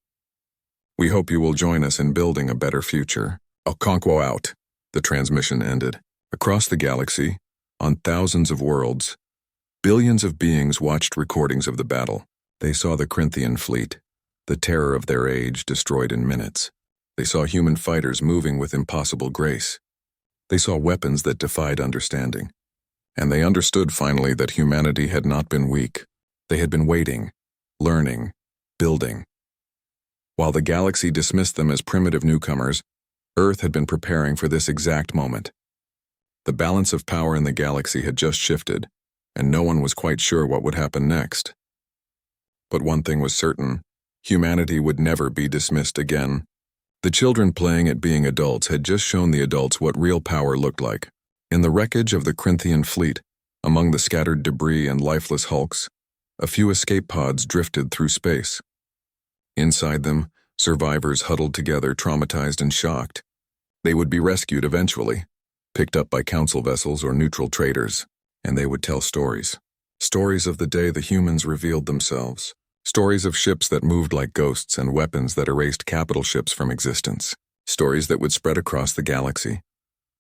We hope you will join us in building a better future. Okonkwo out. The transmission ended. Across the galaxy, on thousands of worlds, billions of beings watched recordings of the battle. They saw the Corinthian fleet, the terror of their age, destroyed in minutes. They saw human fighters moving with impossible grace. They saw weapons that defied understanding. And they understood finally that humanity had not been weak. They had been waiting, learning, building. While the galaxy dismissed them as primitive newcomers, Earth had been preparing for this exact moment. The balance of power in the galaxy had just shifted, and no one was quite sure what would happen next. But one thing was certain: humanity would never be dismissed again. The children playing at being adults had just shown the adults what real power looked like. In the wreckage of the Corinthian fleet, among the scattered debris and lifeless hulks, a few escape pods drifted through space. Inside them, survivors huddled together, traumatized and shocked. They would be rescued eventually, picked up by council vessels or neutral traders, and they would tell stories. Stories of the day the humans revealed themselves. Stories of ships that moved like ghosts and weapons that erased capital ships from existence. Stories that would spread across the galaxy,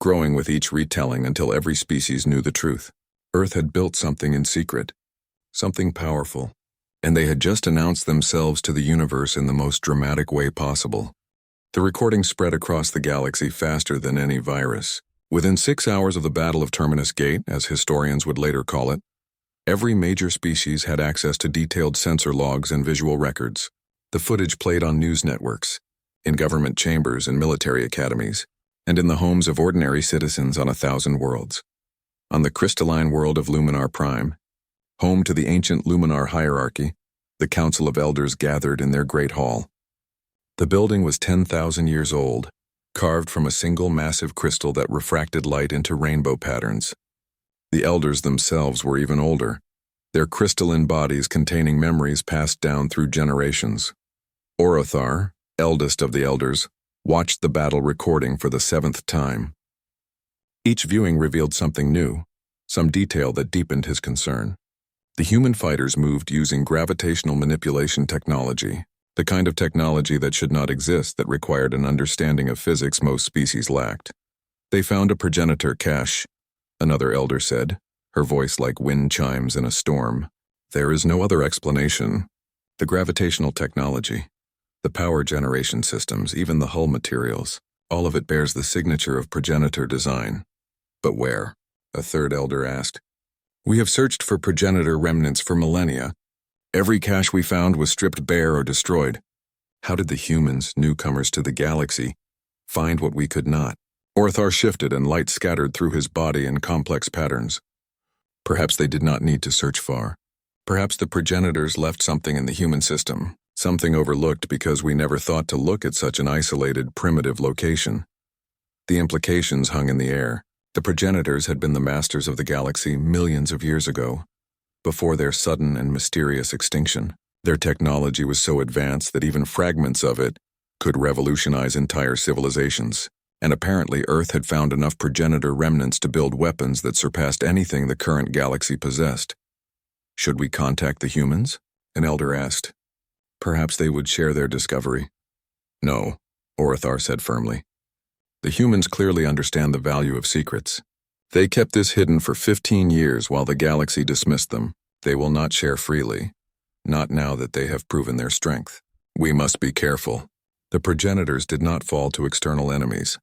growing with each retelling until every species knew the truth. Earth had built something in secret, something powerful, and they had just announced themselves to the universe in the most dramatic way possible. The recording spread across the galaxy faster than any virus. Within 6 hours of the Battle of Terminus Gate, as historians would later call it, every major species had access to detailed sensor logs and visual records. The footage played on news networks, in government chambers and military academies, and in the homes of ordinary citizens on 1,000 worlds. On the crystalline world of Luminar Prime, home to the ancient Luminar hierarchy, the Council of Elders gathered in their great hall. The building was 10,000 years old, carved from a single massive crystal that refracted light into rainbow patterns. The elders themselves were even older, their crystalline bodies containing memories passed down through generations. Orothar, eldest of the elders, watched the battle recording for the 7th time. Each viewing revealed something new, some detail that deepened his concern. The human fighters moved using gravitational manipulation technology, the kind of technology that should not exist, that required an understanding of physics most species lacked. They found a progenitor cache, another elder said, her voice like wind chimes in a storm. There is no other explanation. The gravitational technology, the power generation systems, even the hull materials, all of it bears the signature of progenitor design. But where? A third elder asked. We have searched for progenitor remnants for millennia. Every cache we found was stripped bare or destroyed. How did the humans, newcomers to the galaxy, find what we could not? Orthar shifted and light scattered through his body in complex patterns. Perhaps they did not need to search far. Perhaps the progenitors left something in the human system, something overlooked because we never thought to look at such an isolated, primitive location. The implications hung in the air. The progenitors had been the masters of the galaxy millions of years ago, before their sudden and mysterious extinction. Their technology was so advanced that even fragments of it could revolutionize entire civilizations. And apparently Earth had found enough progenitor remnants to build weapons that surpassed anything the current galaxy possessed. Should we contact the humans? An elder asked. Perhaps they would share their discovery. No, Orothar said firmly. The humans clearly understand the value of secrets. They kept this hidden for 15 years while the galaxy dismissed them. They will not share freely, not now that they have proven their strength. We must be careful. The progenitors did not fall to external enemies.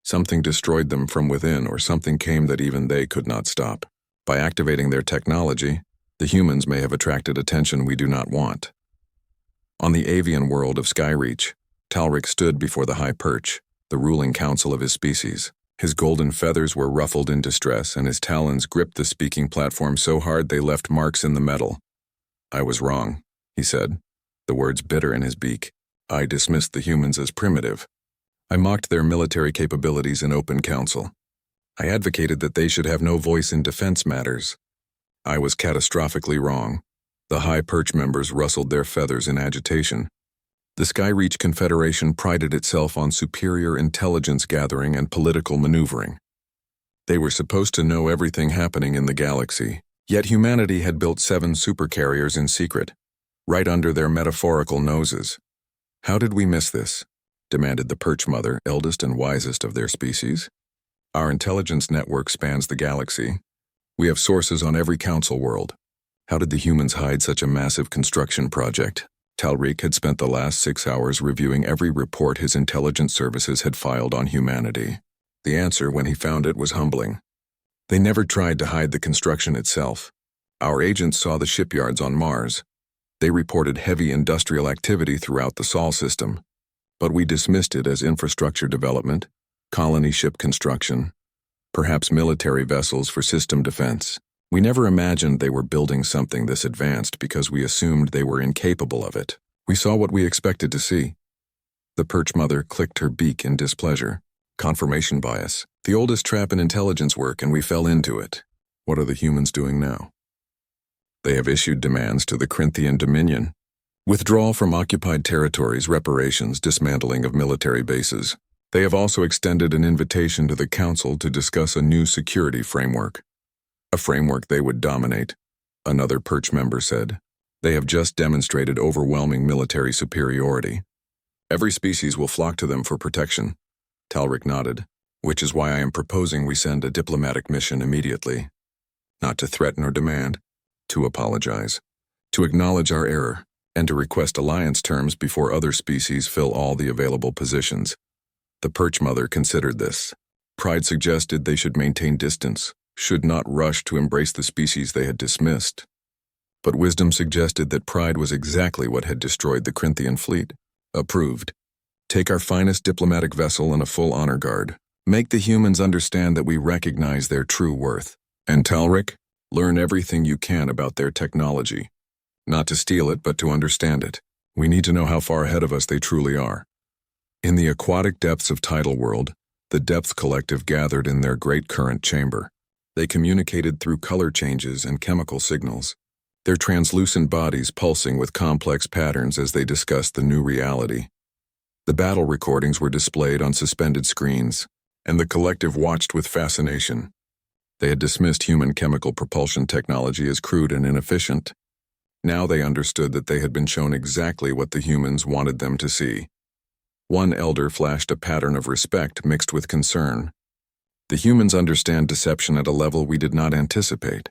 Something destroyed them from within, or something came that even they could not stop. By activating their technology, the humans may have attracted attention we do not want. On the avian world of Skyreach, Talric stood before the High Perch, the ruling council of his species. His golden feathers were ruffled in distress, and his talons gripped the speaking platform so hard they left marks in the metal. "I was wrong," he said, the words bitter in his beak. "I dismissed the humans as primitive. I mocked their military capabilities in open council. I advocated that they should have no voice in defense matters. I was catastrophically wrong." The High Perch members rustled their feathers in agitation. The Skyreach Confederation prided itself on superior intelligence gathering and political maneuvering. They were supposed to know everything happening in the galaxy, yet humanity had built 7 supercarriers in secret, right under their metaphorical noses. "How did we miss this?" demanded the Perch Mother, eldest and wisest of their species. "Our intelligence network spans the galaxy. We have sources on every council world. How did the humans hide such a massive construction project?" Talric had spent the last 6 hours reviewing every report his intelligence services had filed on humanity. The answer, when he found it, was humbling. They never tried to hide the construction itself. Our agents saw the shipyards on Mars. They reported heavy industrial activity throughout the Sol system, but we dismissed it as infrastructure development, colony ship construction, perhaps military vessels for system defense. We never imagined they were building something this advanced because we assumed they were incapable of it. We saw what we expected to see. The Perch Mother clicked her beak in displeasure. Confirmation bias. The oldest trap in intelligence work, and we fell into it. What are the humans doing now? They have issued demands to the Corinthian Dominion. Withdrawal from occupied territories, reparations, dismantling of military bases. They have also extended an invitation to the Council to discuss a new security framework. A framework they would dominate, another Perch member said. They have just demonstrated overwhelming military superiority. Every species will flock to them for protection. Talric nodded, which is why I am proposing we send a diplomatic mission immediately. Not to threaten or demand, to apologize, to acknowledge our error, and to request alliance terms before other species fill all the available positions. The Perch Mother considered this. Pride suggested they should maintain distance, should not rush to embrace the species they had dismissed. But wisdom suggested that pride was exactly what had destroyed the Corinthian fleet. Approved. Take our finest diplomatic vessel and a full honor guard. Make the humans understand that we recognize their true worth. And Talric, learn everything you can about their technology. Not to steal it, but to understand it. We need to know how far ahead of us they truly are. In the aquatic depths of Tidal World, the Depth Collective gathered in their great current chamber. They communicated through color changes and chemical signals, their translucent bodies pulsing with complex patterns as they discussed the new reality. The battle recordings were displayed on suspended screens, and the collective watched with fascination. They had dismissed human chemical propulsion technology as crude and inefficient. Now they understood that they had been shown exactly what the humans wanted them to see. One elder flashed a pattern of respect mixed with concern. The humans understand deception at a level we did not anticipate.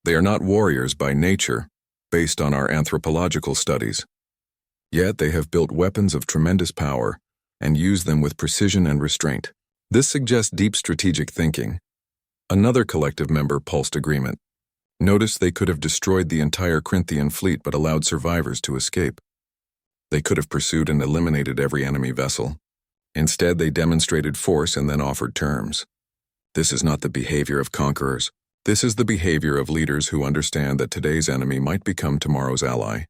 They are not warriors by nature, based on our anthropological studies. Yet they have built weapons of tremendous power and use them with precision and restraint. This suggests deep strategic thinking. Another collective member pulsed agreement. Notice they could have destroyed the entire Corinthian fleet but allowed survivors to escape. They could have pursued and eliminated every enemy vessel. Instead, they demonstrated force and then offered terms. This is not the behavior of conquerors. This is the behavior of leaders who understand that today's enemy might become tomorrow's ally.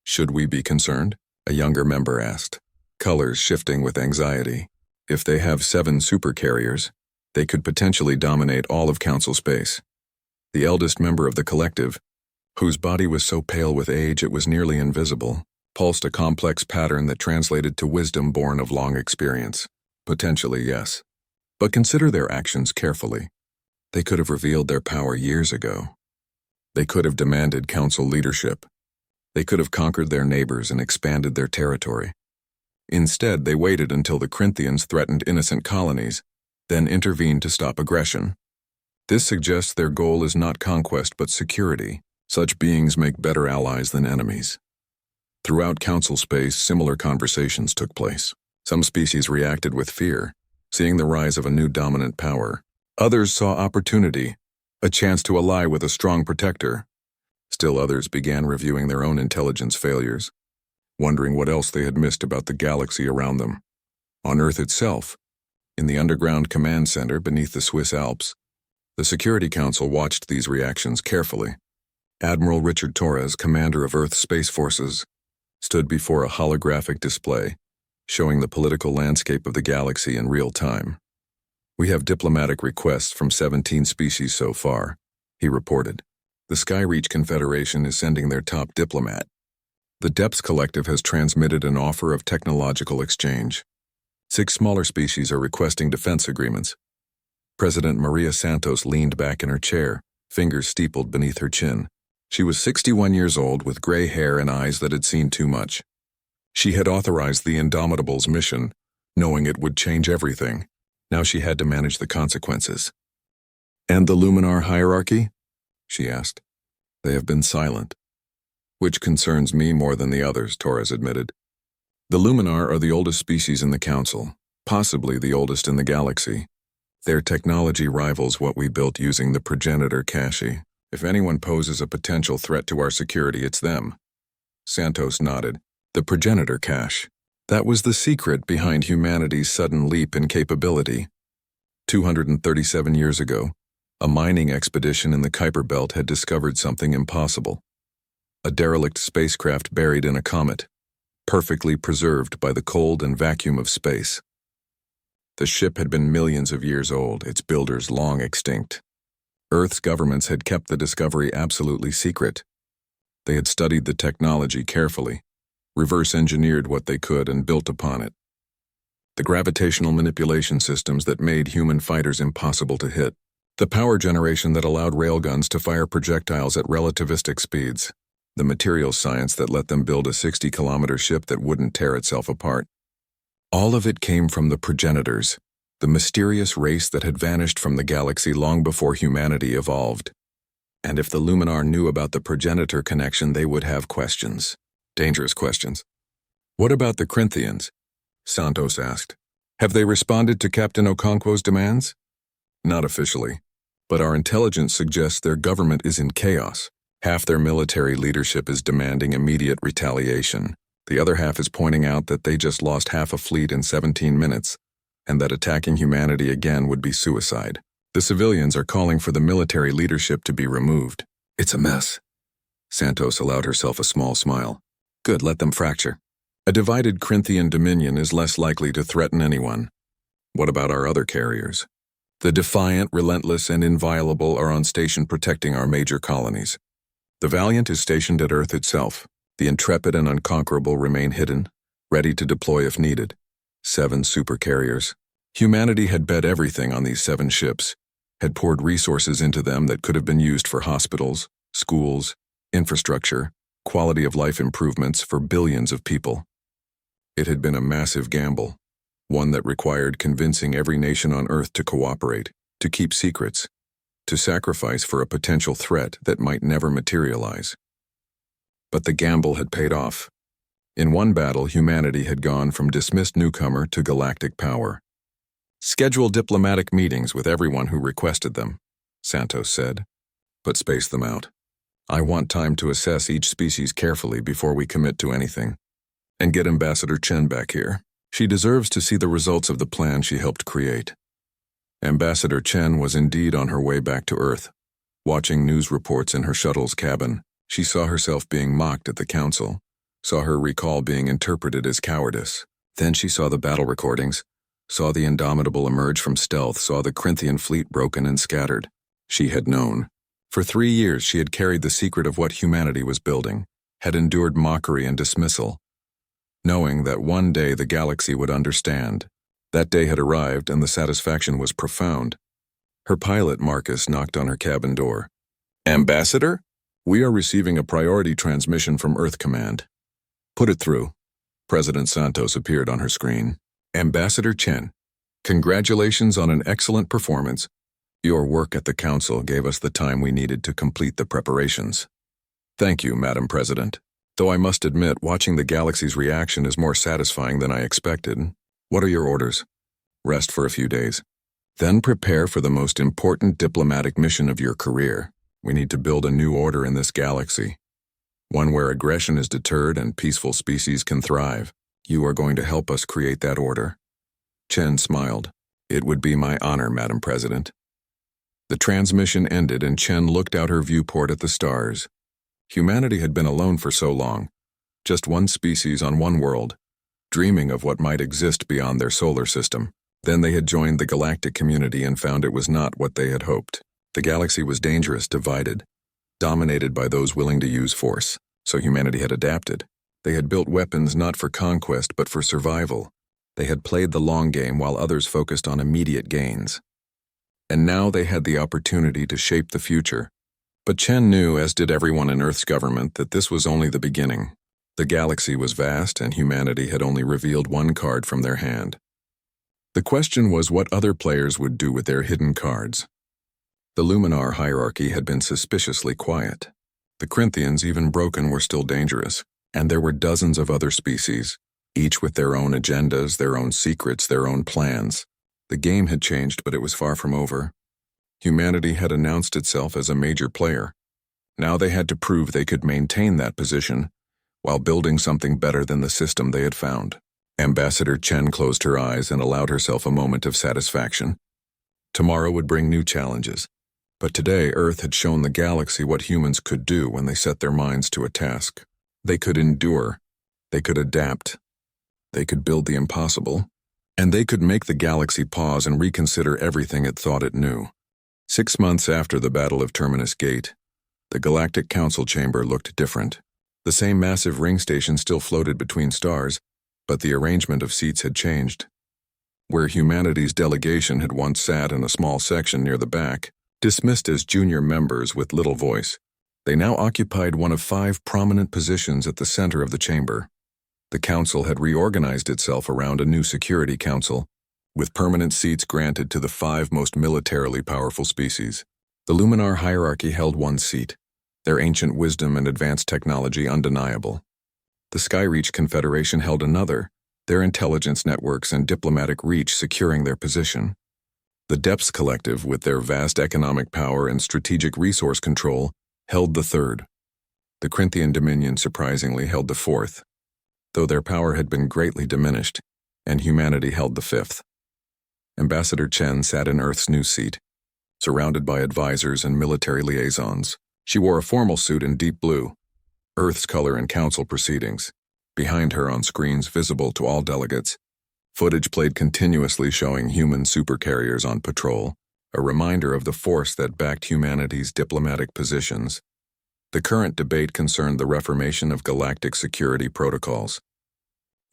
Should we be concerned? A younger member asked, colors shifting with anxiety. If they have 7 supercarriers, they could potentially dominate all of Council space. The eldest member of the collective, whose body was so pale with age it was nearly invisible, pulsed a complex pattern that translated to wisdom born of long experience. Potentially, yes. But consider their actions carefully. They could have revealed their power years ago. They could have demanded council leadership. They could have conquered their neighbors and expanded their territory. Instead, they waited until the Corinthians threatened innocent colonies, then intervened to stop aggression. This suggests their goal is not conquest but security. Such beings make better allies than enemies. Throughout council space, similar conversations took place. Some species reacted with fear, seeing the rise of a new dominant power. Others saw opportunity, a chance to ally with a strong protector. Still others began reviewing their own intelligence failures, wondering what else they had missed about the galaxy around them. On Earth itself, in the underground command center beneath the Swiss Alps, the Security Council watched these reactions carefully. Admiral Richard Torres, commander of Earth's Space Forces, stood before a holographic display, showing the political landscape of the galaxy in real time. "We have diplomatic requests from 17 species so far," he reported. "The Skyreach Confederation is sending their top diplomat. The Depths Collective has transmitted an offer of technological exchange. 6 smaller species are requesting defense agreements." President Maria Santos leaned back in her chair, fingers steepled beneath her chin. She was 61 years old with gray hair and eyes that had seen too much. She had authorized the Indomitable's mission, knowing it would change everything. Now she had to manage the consequences. "And the Luminar hierarchy?" she asked. "They have been silent." "Which concerns me more than the others," Torres admitted. "The Luminar are the oldest species in the Council, possibly the oldest in the galaxy. Their technology rivals what we built using the progenitor cache. If anyone poses a potential threat to our security, it's them." Santos nodded. "The progenitor cache. That was the secret behind humanity's sudden leap in capability. 237 years ago, a mining expedition in the Kuiper Belt had discovered something impossible. A derelict spacecraft buried in a comet, perfectly preserved by the cold and vacuum of space. The ship had been millions of years old, its builders long extinct. Earth's governments had kept the discovery absolutely secret. They had studied the technology carefully, reverse-engineered what they could and built upon it. The gravitational manipulation systems that made human fighters impossible to hit. The power generation that allowed railguns to fire projectiles at relativistic speeds. The materials science that let them build a 60-kilometer ship that wouldn't tear itself apart. All of it came from the progenitors, the mysterious race that had vanished from the galaxy long before humanity evolved. And if the Luminar knew about the progenitor connection, they would have questions. Dangerous questions. "What about the Corinthians?" Santos asked. "Have they responded to Captain Okonkwo's demands?" "Not officially, but our intelligence suggests their government is in chaos. Half their military leadership is demanding immediate retaliation. The other half is pointing out that they just lost half a fleet in 17 minutes, and that attacking humanity again would be suicide. The civilians are calling for the military leadership to be removed. It's a mess." Santos allowed herself a small smile. "Good, let them fracture. A divided Corinthian dominion is less likely to threaten anyone. What about our other carriers? The Defiant, Relentless, and Inviolable are on station protecting our major colonies. The Valiant is stationed at Earth itself. The Intrepid and Unconquerable remain hidden, ready to deploy if needed. 7 supercarriers. Humanity had bet everything on these 7 ships, had poured resources into them that could have been used for hospitals, schools, infrastructure, quality of life improvements for billions of people. It had been a massive gamble, one that required convincing every nation on Earth to cooperate, to keep secrets, to sacrifice for a potential threat that might never materialize. But the gamble had paid off. In one battle, humanity had gone from dismissed newcomer to galactic power. "Schedule diplomatic meetings with everyone who requested them," Santos said, "but space them out. I want time to assess each species carefully before we commit to anything. And get Ambassador Chen back here. She deserves to see the results of the plan she helped create." Ambassador Chen was indeed on her way back to Earth. Watching news reports in her shuttle's cabin, she saw herself being mocked at the council, saw her recall being interpreted as cowardice. Then she saw the battle recordings, saw the Indomitable emerge from stealth, saw the Corinthian fleet broken and scattered. She had known. For 3 years she had carried the secret of what humanity was building, had endured mockery and dismissal, knowing that one day the galaxy would understand. That day had arrived, and the satisfaction was profound. Her pilot, Marcus, knocked on her cabin door. "Ambassador? We are receiving a priority transmission from Earth Command." "Put it through." President Santos appeared on her screen. "Ambassador Chen, congratulations on an excellent performance. Your work at the Council gave us the time we needed to complete the preparations." Thank you, Madam President. Though I must admit, watching the galaxy's reaction is more satisfying than I expected. What are your orders? Rest for a few days. Then prepare for the most important diplomatic mission of your career. We need to build a new order in this galaxy. One where aggression is deterred and peaceful species can thrive. You are going to help us create that order. Chen smiled. It would be my honor, Madam President. The transmission ended and Chen looked out her viewport at the stars. Humanity had been alone for so long. Just one species on one world, dreaming of what might exist beyond their solar system. Then they had joined the galactic community and found it was not what they had hoped. The galaxy was dangerous, divided, dominated by those willing to use force, so humanity had adapted. They had built weapons not for conquest but for survival. They had played the long game while others focused on immediate gains. And now they had the opportunity to shape the future. But Chen knew, as did everyone in Earth's government, that this was only the beginning. The galaxy was vast and humanity had only revealed one card from their hand. The question was what other players would do with their hidden cards. The Luminar hierarchy had been suspiciously quiet. The Corinthians, even broken, were still dangerous, and there were dozens of other species, each with their own agendas, their own secrets, their own plans. The game had changed, but it was far from over. Humanity had announced itself as a major player. Now they had to prove they could maintain that position while building something better than the system they had found. Ambassador Chen closed her eyes and allowed herself a moment of satisfaction. Tomorrow would bring new challenges, but today Earth had shown the galaxy what humans could do when they set their minds to a task. They could endure, they could adapt, they could build the impossible, and they could make the galaxy pause and reconsider everything it thought it knew. 6 months after the Battle of Terminus Gate, the Galactic Council chamber looked different. The same massive ring station still floated between stars, but the arrangement of seats had changed. Where humanity's delegation had once sat in a small section near the back, dismissed as junior members with little voice, they now occupied one of 5 prominent positions at the center of the chamber. The council had reorganized itself around a new security council, with permanent seats granted to the 5 most militarily powerful species. The Luminar hierarchy held one seat, their ancient wisdom and advanced technology undeniable. The Skyreach Confederation held another, their intelligence networks and diplomatic reach securing their position. The Depths Collective, with their vast economic power and strategic resource control, held the third. The Corinthian Dominion surprisingly held the 4th, though their power had been greatly diminished, and humanity held the 5th. Ambassador Chen sat in Earth's new seat, surrounded by advisors and military liaisons. She wore a formal suit in deep blue, Earth's color in council proceedings. Behind her on screens visible to all delegates, footage played continuously showing human supercarriers on patrol, a reminder of the force that backed humanity's diplomatic positions. The current debate concerned the reformation of galactic security protocols.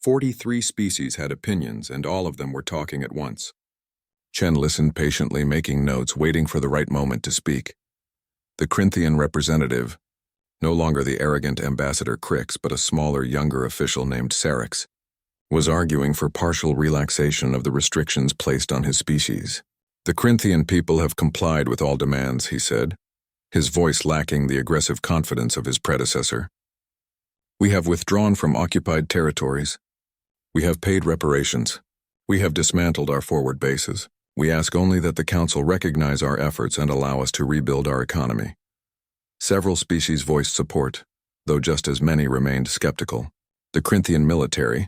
43 species had opinions, and all of them were talking at once. Chen listened patiently, making notes, waiting for the right moment to speak. The Corinthian representative, no longer the arrogant Ambassador Crix, but a smaller, younger official named Sarix, was arguing for partial relaxation of the restrictions placed on his species. The Corinthian people have complied with all demands, he said, his voice lacking the aggressive confidence of his predecessor. We have withdrawn from occupied territories. We have paid reparations. We have dismantled our forward bases. We ask only that the Council recognize our efforts and allow us to rebuild our economy. Several species voiced support, though just as many remained skeptical. The Corinthian military,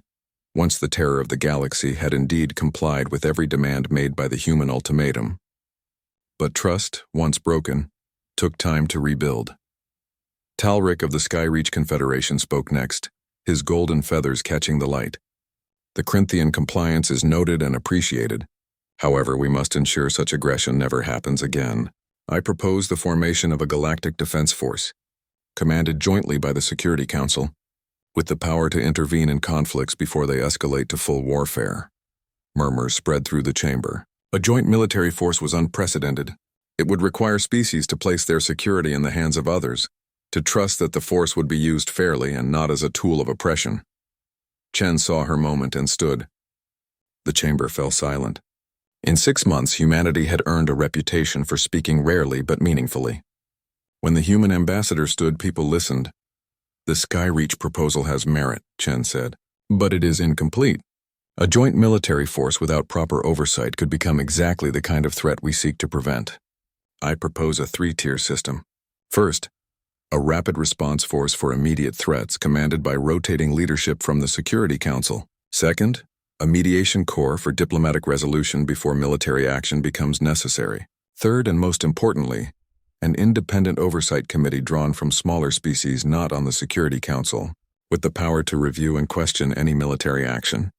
once the terror of the galaxy, had indeed complied with every demand made by the human ultimatum. But trust, once broken, took time to rebuild. Talric of the Skyreach Confederation spoke next, his golden feathers catching the light. The Corinthian compliance is noted and appreciated. However, we must ensure such aggression never happens again. I propose the formation of a galactic defense force, commanded jointly by the Security Council, with the power to intervene in conflicts before they escalate to full warfare. Murmurs spread through the chamber. A joint military force was unprecedented. It would require species to place their security in the hands of others, to trust that the force would be used fairly and not as a tool of oppression. Chen saw her moment and stood. The chamber fell silent. In 6 months, humanity had earned a reputation for speaking rarely but meaningfully. When the human ambassador stood, people listened. The Skyreach proposal has merit, Chen said, but it is incomplete. A joint military force without proper oversight could become exactly the kind of threat we seek to prevent. I propose a three-tier system. First, a rapid response force for immediate threats commanded by rotating leadership from the Security Council. Second, a mediation corps for diplomatic resolution before military action becomes necessary. Third, and most importantly, an independent oversight committee drawn from smaller species not on the Security Council, with the power to review and question any military action.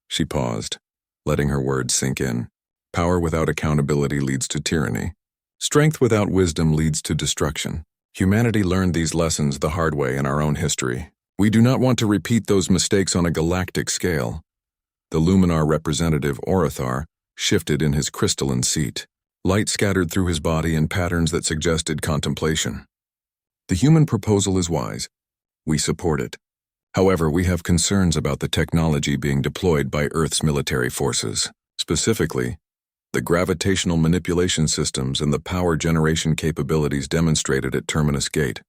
She paused, letting her words sink in. Power without accountability leads to tyranny. Strength without wisdom leads to destruction. Humanity learned these lessons the hard way in our own history. We do not want to repeat those mistakes on a galactic scale. The Luminar representative, Orithar, shifted in his crystalline seat. Light scattered through his body in patterns that suggested contemplation. The human proposal is wise. We support it. However, we have concerns about the technology being deployed by Earth's military forces. Specifically, the gravitational manipulation systems and the power generation capabilities demonstrated at Terminus Gate.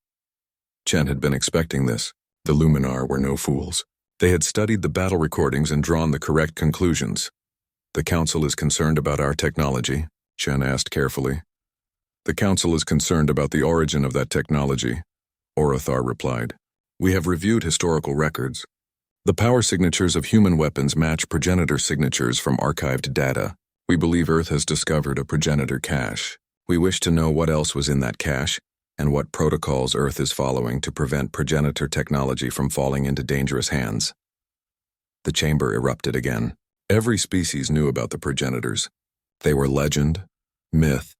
Chen had been expecting this. The Luminar were no fools. They had studied the battle recordings and drawn the correct conclusions. The Council is concerned about our technology, Chen asked carefully. The Council is concerned about the origin of that technology, Orithar replied. We have reviewed historical records. The power signatures of human weapons match progenitor signatures from archived data. We believe Earth has discovered a progenitor cache. We wish to know what else was in that cache and what protocols Earth is following to prevent progenitor technology from falling into dangerous hands. The chamber erupted again. Every species knew about the progenitors. They were legend, myth,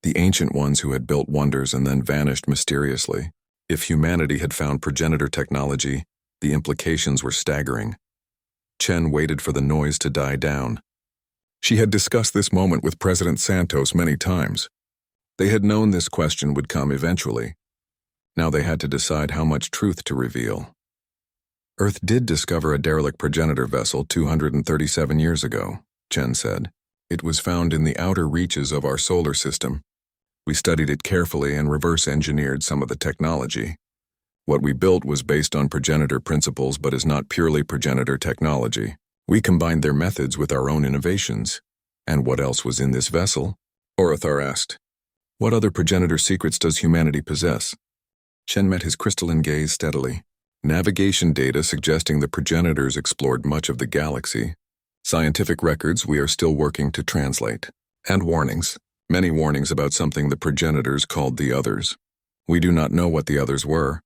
the ancient ones who had built wonders and then vanished mysteriously. If humanity had found progenitor technology, the implications were staggering. Chen waited for the noise to die down. She had discussed this moment with President Santos many times. They had known this question would come eventually. Now they had to decide how much truth to reveal. Earth did discover a derelict progenitor vessel 237 years ago, Chen said. It was found in the outer reaches of our solar system. We studied it carefully and reverse-engineered some of the technology. What we built was based on progenitor principles but is not purely progenitor technology. We combined their methods with our own innovations. And what else was in this vessel? Orithar asked. What other progenitor secrets does humanity possess? Chen met his crystalline gaze steadily. Navigation data suggesting the progenitors explored much of the galaxy. Scientific records we are still working to translate. And warnings. Many warnings about something the progenitors called the others. We do not know what the others were,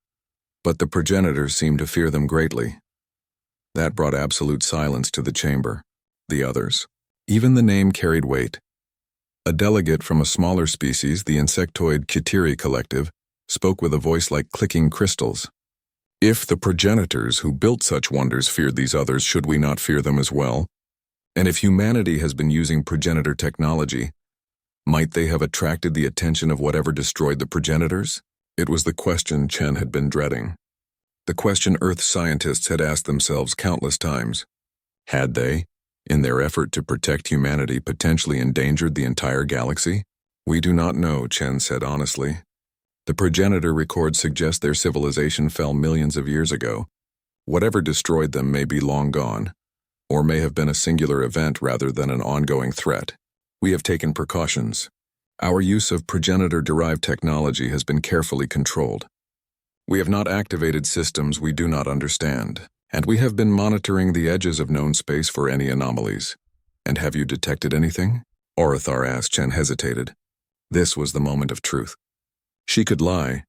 but the progenitors seemed to fear them greatly. That brought absolute silence to the chamber. The others. Even the name carried weight. A delegate from a smaller species, the insectoid Kitiri collective, spoke with a voice like clicking crystals. If the progenitors who built such wonders feared these others, should we not fear them as well? And if humanity has been using progenitor technology, might they have attracted the attention of whatever destroyed the progenitors? It was the question Chen had been dreading. The question Earth scientists had asked themselves countless times. Had they, in their effort to protect humanity, potentially endangered the entire galaxy? We do not know, Chen said honestly. The progenitor records suggest their civilization fell millions of years ago. Whatever destroyed them may be long gone, or may have been a singular event rather than an ongoing threat. We have taken precautions. Our use of progenitor-derived technology has been carefully controlled. We have not activated systems we do not understand, and we have been monitoring the edges of known space for any anomalies. And have you detected anything? Orithar asked. Chen hesitated. This was the moment of truth. She could lie,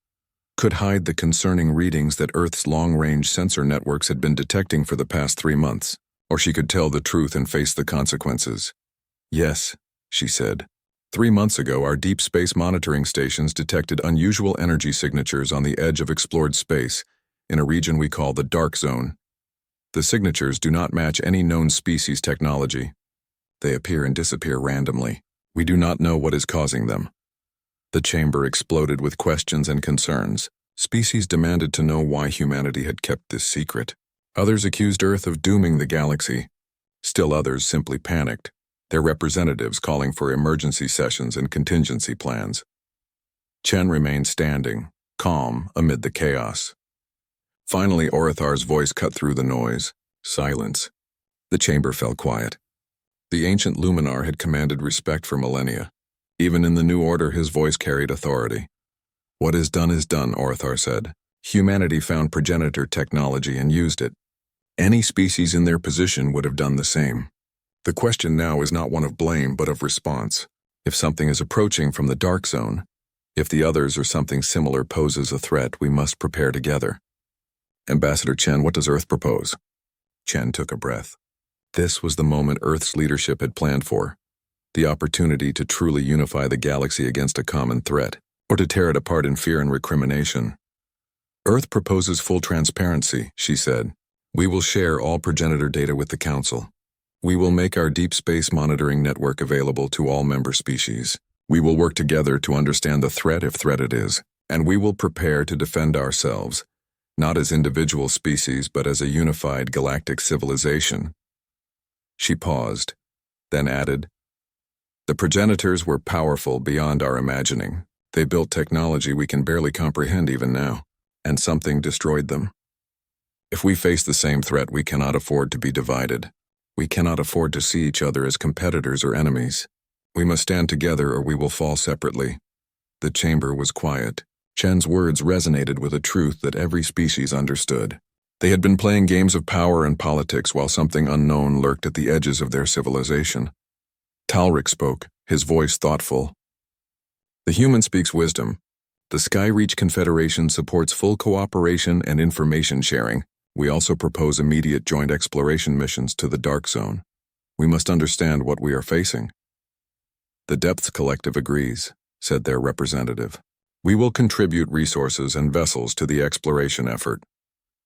could hide the concerning readings that Earth's long-range sensor networks had been detecting for the past 3 months, or she could tell the truth and face the consequences. Yes, she said. 3 months ago, our deep space monitoring stations detected unusual energy signatures on the edge of explored space, in a region we call the Dark Zone. The signatures do not match any known species technology. They appear and disappear randomly. We do not know what is causing them. The chamber exploded with questions and concerns. Species demanded to know why humanity had kept this secret. Others accused Earth of dooming the galaxy. Still others simply panicked, their representatives calling for emergency sessions and contingency plans. Chen remained standing, calm amid the chaos. Finally, Orathar's voice cut through the noise. Silence. The chamber fell quiet. The ancient Luminar had commanded respect for millennia. Even in the new order, his voice carried authority. What is done, Orathar said. Humanity found progenitor technology and used it. Any species in their position would have done the same. The question now is not one of blame, but of response. If something is approaching from the dark zone, if the others or something similar poses a threat, we must prepare together. Ambassador Chen, what does Earth propose? Chen took a breath. This was the moment Earth's leadership had planned for. The opportunity to truly unify the galaxy against a common threat, or to tear it apart in fear and recrimination. Earth proposes full transparency, she said. We will share all progenitor data with the Council. We will make our deep space monitoring network available to all member species. We will work together to understand the threat, if threat it is, and we will prepare to defend ourselves, not as individual species but as a unified galactic civilization. She paused, then added, the progenitors were powerful beyond our imagining. They built technology we can barely comprehend even now, and something destroyed them. If we face the same threat, we cannot afford to be divided. We cannot afford to see each other as competitors or enemies. We must stand together or we will fall separately. The chamber was quiet. Chen's words resonated with a truth that every species understood. They had been playing games of power and politics while something unknown lurked at the edges of their civilization. Talric spoke, his voice thoughtful. The human speaks wisdom. The Skyreach Confederation supports full cooperation and information sharing. We also propose immediate joint exploration missions to the Dark Zone. We must understand what we are facing. The Depths Collective agrees, said their representative. We will contribute resources and vessels to the exploration effort.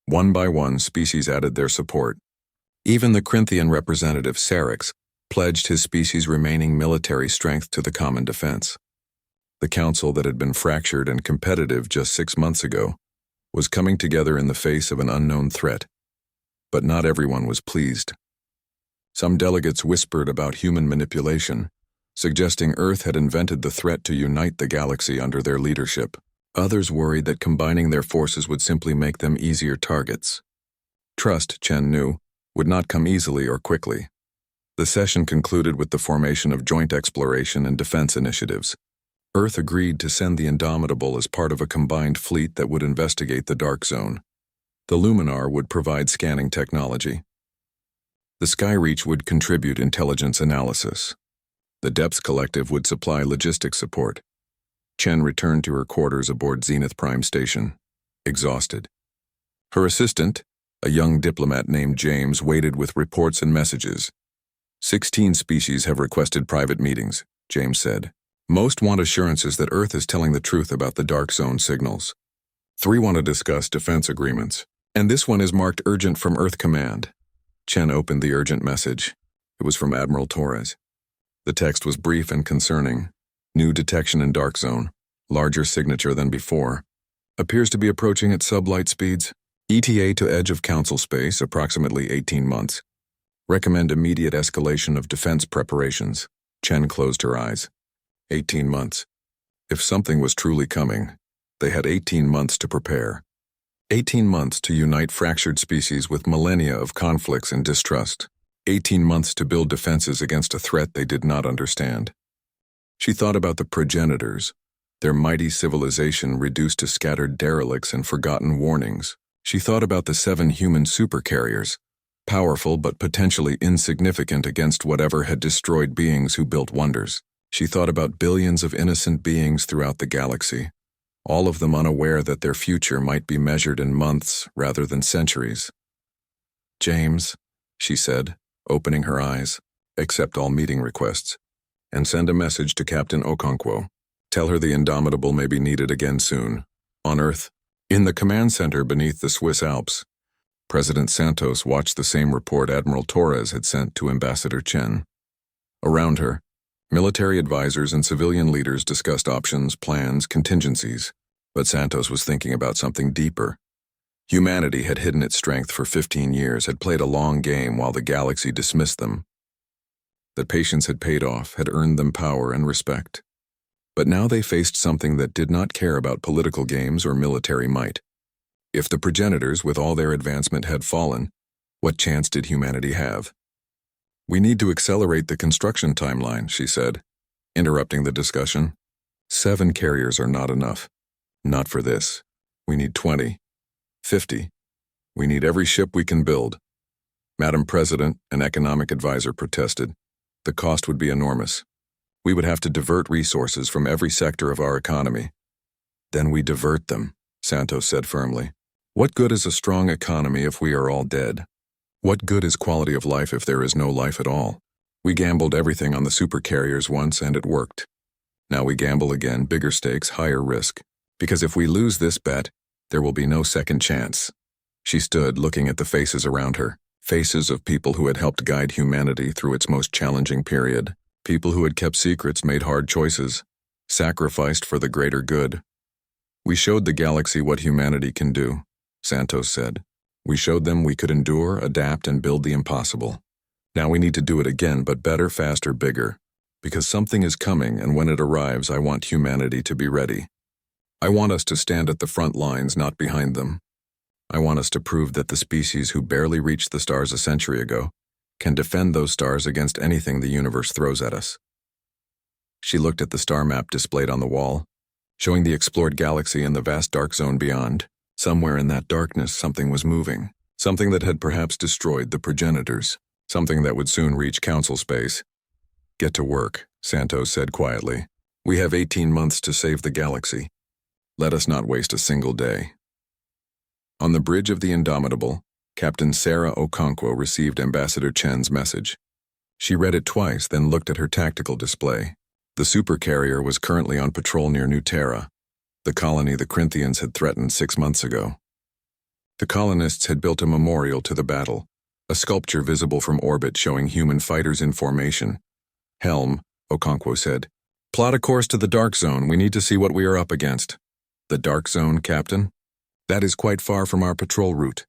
One by one, species added their support. Even the Corinthian representative, Sarix, pledged his species' remaining military strength to the common defense. The council that had been fractured and competitive just 6 months ago was coming together in the face of an unknown threat. But not everyone was pleased. Some delegates whispered about human manipulation, suggesting Earth had invented the threat to unite the galaxy under their leadership. Others worried that combining their forces would simply make them easier targets. Trust, Chen knew, would not come easily or quickly. The session concluded with the formation of joint exploration and defense initiatives. Earth agreed to send the Indomitable as part of a combined fleet that would investigate the Dark Zone. The Luminar would provide scanning technology. The Skyreach would contribute intelligence analysis. The Depths Collective would supply logistics support. Chen returned to her quarters aboard Zenith Prime Station, exhausted. Her assistant, a young diplomat named James, waited with reports and messages. 16 species have requested private meetings, James said. Most want assurances that Earth is telling the truth about the Dark Zone signals. 3 want to discuss defense agreements, and this one is marked urgent from Earth Command. Chen opened the urgent message. It was from Admiral Torres. The text was brief and concerning. New detection in Dark Zone, larger signature than before. Appears to be approaching at sublight speeds. ETA to edge of Council space, approximately 18 months. Recommend immediate escalation of defense preparations. Chen closed her eyes. 18 months. If something was truly coming, they had 18 months to prepare. 18 months to unite fractured species with millennia of conflicts and distrust. 18 months to build defenses against a threat they did not understand. She thought about the progenitors, their mighty civilization reduced to scattered derelicts and forgotten warnings. She thought about the 7 human supercarriers, powerful but potentially insignificant against whatever had destroyed beings who built wonders. She thought about billions of innocent beings throughout the galaxy, all of them unaware that their future might be measured in months rather than centuries. James, she said, opening her eyes, accept all meeting requests, and send a message to Captain Okonkwo. Tell her the Indomitable may be needed again soon. On Earth, in the command center beneath the Swiss Alps, President Santos watched the same report Admiral Torres had sent to Ambassador Chen. Around her, military advisors and civilian leaders discussed options, plans, contingencies, but Santos was thinking about something deeper. Humanity had hidden its strength for 15 years, had played a long game while the galaxy dismissed them. That patience had paid off, had earned them power and respect. But now they faced something that did not care about political games or military might. If the progenitors, with all their advancement, had fallen, what chance did humanity have? "We need to accelerate the construction timeline," she said, interrupting the discussion. 7 carriers are not enough. Not for this. We need 20. 50. We need every ship we can build. Madam President, an economic advisor, protested. The cost would be enormous. We would have to divert resources from every sector of our economy. Then we divert them, Santos said firmly. What good is a strong economy if we are all dead? What good is quality of life if there is no life at all? We gambled everything on the supercarriers once and it worked. Now we gamble again, bigger stakes, higher risk. Because if we lose this bet, there will be no second chance. She stood looking at the faces around her, faces of people who had helped guide humanity through its most challenging period, people who had kept secrets, made hard choices, sacrificed for the greater good. We showed the galaxy what humanity can do, Santos said. We showed them we could endure, adapt, and build the impossible. Now we need to do it again, but better, faster, bigger. Because something is coming, and when it arrives, I want humanity to be ready. I want us to stand at the front lines, not behind them. I want us to prove that the species who barely reached the stars a century ago can defend those stars against anything the universe throws at us. She looked at the star map displayed on the wall, showing the explored galaxy and the vast dark zone beyond. Somewhere in that darkness, something was moving, something that had perhaps destroyed the progenitors, something that would soon reach council space. Get to work, Santos said quietly. We have 18 months to save the galaxy. Let us not waste a single day. On the bridge of the Indomitable, Captain Sarah Okonkwo received Ambassador Chen's message. She read it twice, then looked at her tactical display. The Supercarrier was currently on patrol near New Terra, the colony the Corinthians had threatened 6 months ago. The colonists had built a memorial to the battle, a sculpture visible from orbit showing human fighters in formation. Helm, Okonkwo said. Plot a course to the Dark Zone. We need to see what we are up against. The Dark Zone, Captain? That is quite far from our patrol route.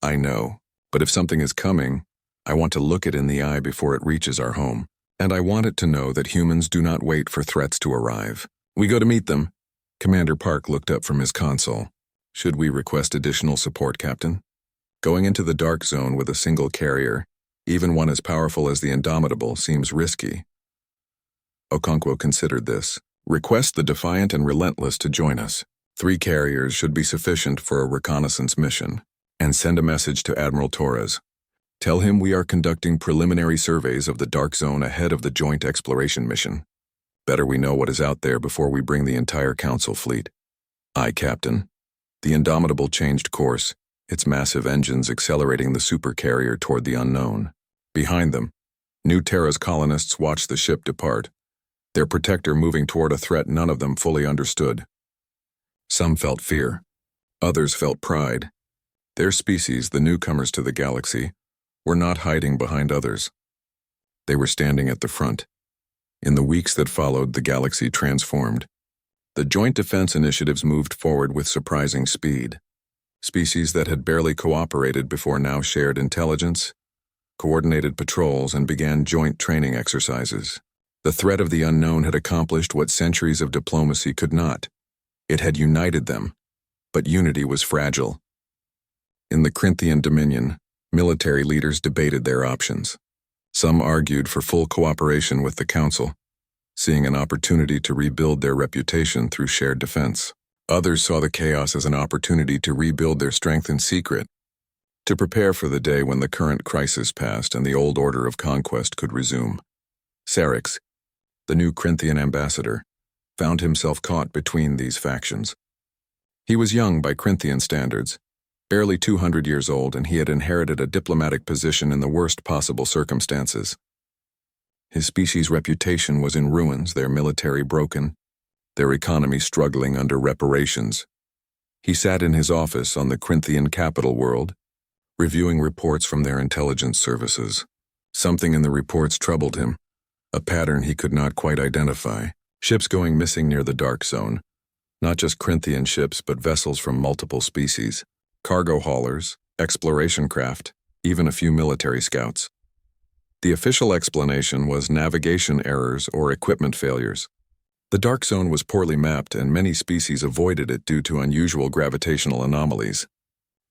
I know, but if something is coming, I want to look it in the eye before it reaches our home. And I want it to know that humans do not wait for threats to arrive. We go to meet them. Commander Park looked up from his console. Should we request additional support, Captain? Going into the Dark Zone with a single carrier, even one as powerful as the Indomitable, seems risky. Okonkwo considered this. Request the Defiant and Relentless to join us. 3 carriers should be sufficient for a reconnaissance mission. And send a message to Admiral Torres. Tell him we are conducting preliminary surveys of the Dark Zone ahead of the joint exploration mission. Better we know what is out there before we bring the entire Council fleet. Aye, Captain. The Indomitable changed course, its massive engines accelerating the Supercarrier toward the unknown. Behind them, New Terra's colonists watched the ship depart, their protector moving toward a threat none of them fully understood. Some felt fear. Others felt pride. Their species, the newcomers to the galaxy, were not hiding behind others. They were standing at the front. In the weeks that followed, the galaxy transformed. The joint defense initiatives moved forward with surprising speed. Species that had barely cooperated before now shared intelligence, coordinated patrols, and began joint training exercises. The threat of the unknown had accomplished what centuries of diplomacy could not. It had united them, but unity was fragile. In the Corinthian Dominion, military leaders debated their options. Some argued for full cooperation with the Council, seeing an opportunity to rebuild their reputation through shared defense. Others saw the chaos as an opportunity to rebuild their strength in secret, to prepare for the day when the current crisis passed and the old order of conquest could resume. Sarix, the new Corinthian ambassador, found himself caught between these factions. He was young by Corinthian standards, barely 200 years old, and he had inherited a diplomatic position in the worst possible circumstances. His species' reputation was in ruins, their military broken, their economy struggling under reparations. He sat in his office on the Corinthian capital world, reviewing reports from their intelligence services. Something in the reports troubled him, a pattern he could not quite identify. Ships going missing near the Dark Zone, not just Corinthian ships but vessels from multiple species. Cargo haulers, exploration craft, even a few military scouts. The official explanation was navigation errors or equipment failures. The dark zone was poorly mapped and many species avoided it due to unusual gravitational anomalies.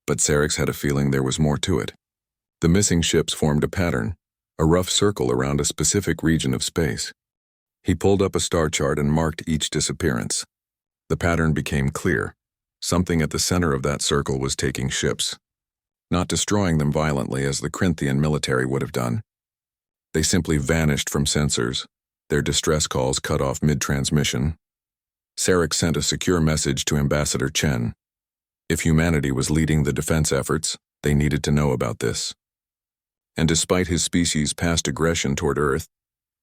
But Sarex had a feeling there was more to it. The missing ships formed a pattern, a rough circle around a specific region of space. He pulled up a star chart and marked each disappearance. The pattern became clear. Something at the center of that circle was taking ships, not destroying them violently as the Corinthian military would have done. They simply vanished from sensors, their distress calls cut off mid-transmission. Sarex sent a secure message to Ambassador Chen. If humanity was leading the defense efforts, they needed to know about this. And despite his species' past aggression toward Earth,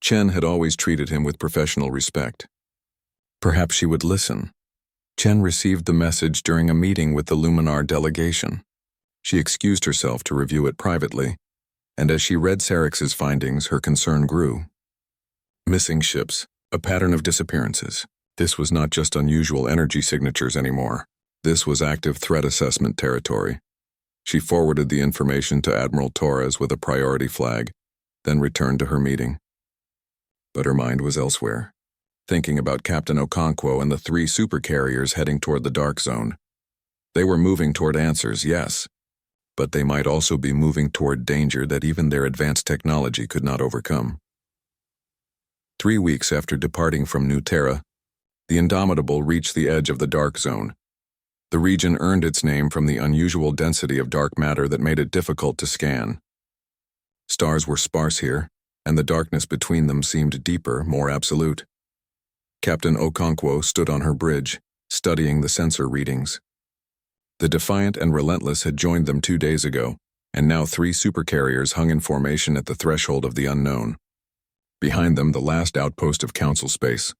Chen had always treated him with professional respect. Perhaps she would listen. Chen received the message during a meeting with the Luminar delegation. She excused herself to review it privately, and as she read Sarex's findings, her concern grew. Missing ships, a pattern of disappearances. This was not just unusual energy signatures anymore. This was active threat assessment territory. She forwarded the information to Admiral Torres with a priority flag, then returned to her meeting. But her mind was elsewhere, thinking about Captain Okonkwo and the 3 supercarriers heading toward the dark zone. They were moving toward answers, yes, but they might also be moving toward danger that even their advanced technology could not overcome. 3 weeks after departing from New Terra, the Indomitable reached the edge of the dark zone. The region earned its name from the unusual density of dark matter that made it difficult to scan. Stars were sparse here, and the darkness between them seemed deeper, more absolute. Captain Okonkwo stood on her bridge, studying the sensor readings. The Defiant and Relentless had joined them 2 days ago, and now 3 supercarriers hung in formation at the threshold of the unknown. Behind them, the last outpost of Council space.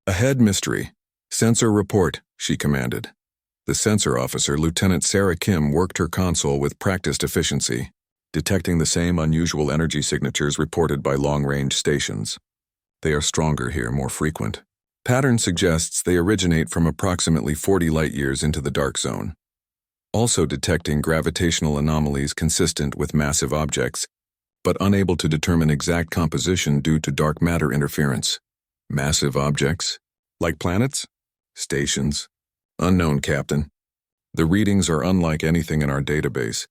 "Ahead, Mystery. Sensor report," she commanded. The sensor officer, Lieutenant Sarah Kim, worked her console with practiced efficiency, detecting the same unusual energy signatures reported by long-range stations. They are stronger here, more frequent. Pattern suggests they originate from approximately 40 light-years into the dark zone. Also detecting gravitational anomalies consistent with massive objects, but unable to determine exact composition due to dark matter interference. Massive objects? Like planets? Stations? Unknown, Captain. The readings are unlike anything in our database.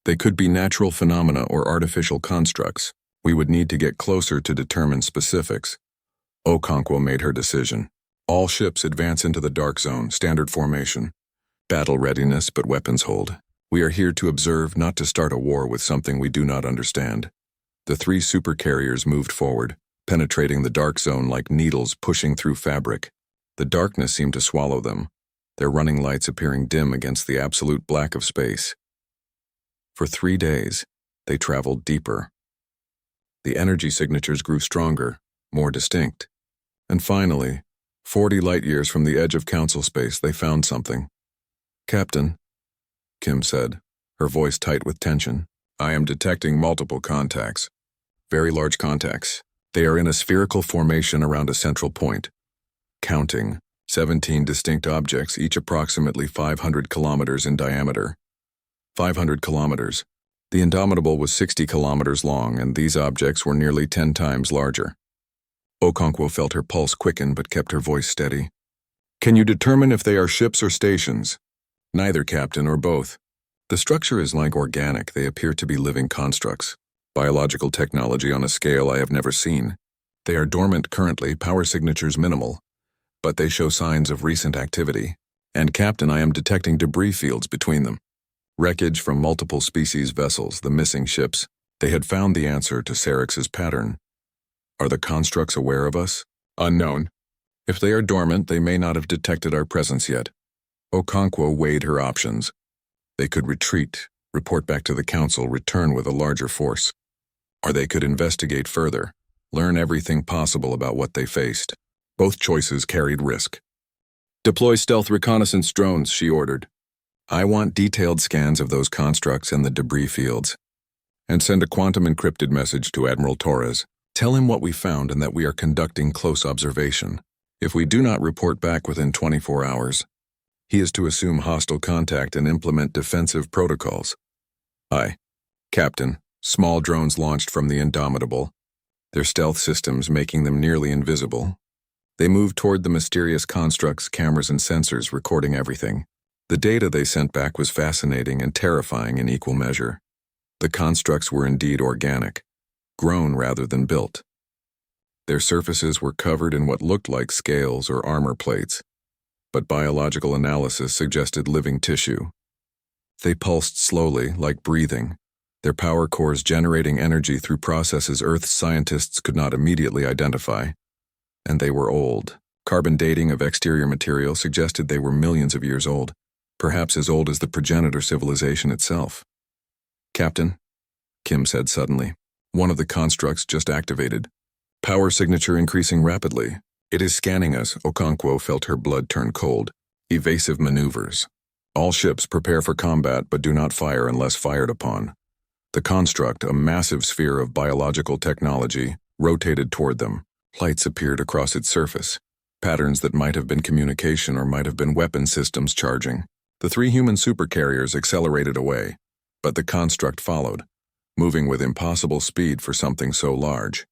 They could be natural phenomena or artificial constructs. We would need to get closer to determine specifics. Okonkwo made her decision. All ships advance into the dark zone, standard formation. Battle readiness, but weapons hold. We are here to observe, not to start a war with something we do not understand. The 3 supercarriers moved forward, penetrating the dark zone like needles pushing through fabric. The darkness seemed to swallow them, their running lights appearing dim against the absolute black of space. For 3 days, they traveled deeper. The energy signatures grew stronger, more distinct. And finally, 40 light-years from the edge of Council space, they found something. "Captain," Kim said, her voice tight with tension, "I am detecting multiple contacts. Very large contacts. They are in a spherical formation around a central point. Counting, 17 distinct objects, each approximately 500 kilometers in diameter. 500 kilometers. The Indomitable was 60 kilometers long, and these objects were nearly 10 times larger." Okonkwo felt her pulse quicken but kept her voice steady. "Can you determine if they are ships or stations?" "Neither, Captain, or both. The structure is like organic. They appear to be living constructs. Biological technology on a scale I have never seen. They are dormant currently, power signatures minimal, but they show signs of recent activity. And, Captain, I am detecting debris fields between them. Wreckage from multiple species vessels, the missing ships. They had found the answer to Sarex's pattern. Are the constructs aware of us? Unknown. If they are dormant, they may not have detected our presence yet." Okonkwo weighed her options. They could retreat, report back to the Council, return with a larger force. Or they could investigate further, learn everything possible about what they faced. Both choices carried risk. "Deploy stealth reconnaissance drones," she ordered. "I want detailed scans of those constructs and the debris fields. And send a quantum encrypted message to Admiral Torres. Tell him what we found and that we are conducting close observation. If we do not report back within 24 hours, he is to assume hostile contact and implement defensive protocols." "Aye, Captain." Small drones launched from the Indomitable, their stealth systems making them nearly invisible. They moved toward the mysterious constructs, cameras, and sensors recording everything. The data they sent back was fascinating and terrifying in equal measure. The constructs were indeed organic, grown rather than built. Their surfaces were covered in what looked like scales or armor plates, but biological analysis suggested living tissue. They pulsed slowly, like breathing, their power cores generating energy through processes Earth's scientists could not immediately identify. And they were old. Carbon dating of exterior material suggested they were millions of years old, perhaps as old as the progenitor civilization itself. "Captain," Kim said suddenly, "one of the constructs just activated. Power signature increasing rapidly. It is scanning us." Okonkwo felt her blood turn cold. "Evasive maneuvers. All ships prepare for combat but do not fire unless fired upon." The construct, a massive sphere of biological technology, rotated toward them. Lights appeared across its surface, patterns that might have been communication or might have been weapon systems charging. The 3 human supercarriers accelerated away, but the construct followed, moving with impossible speed for something so large.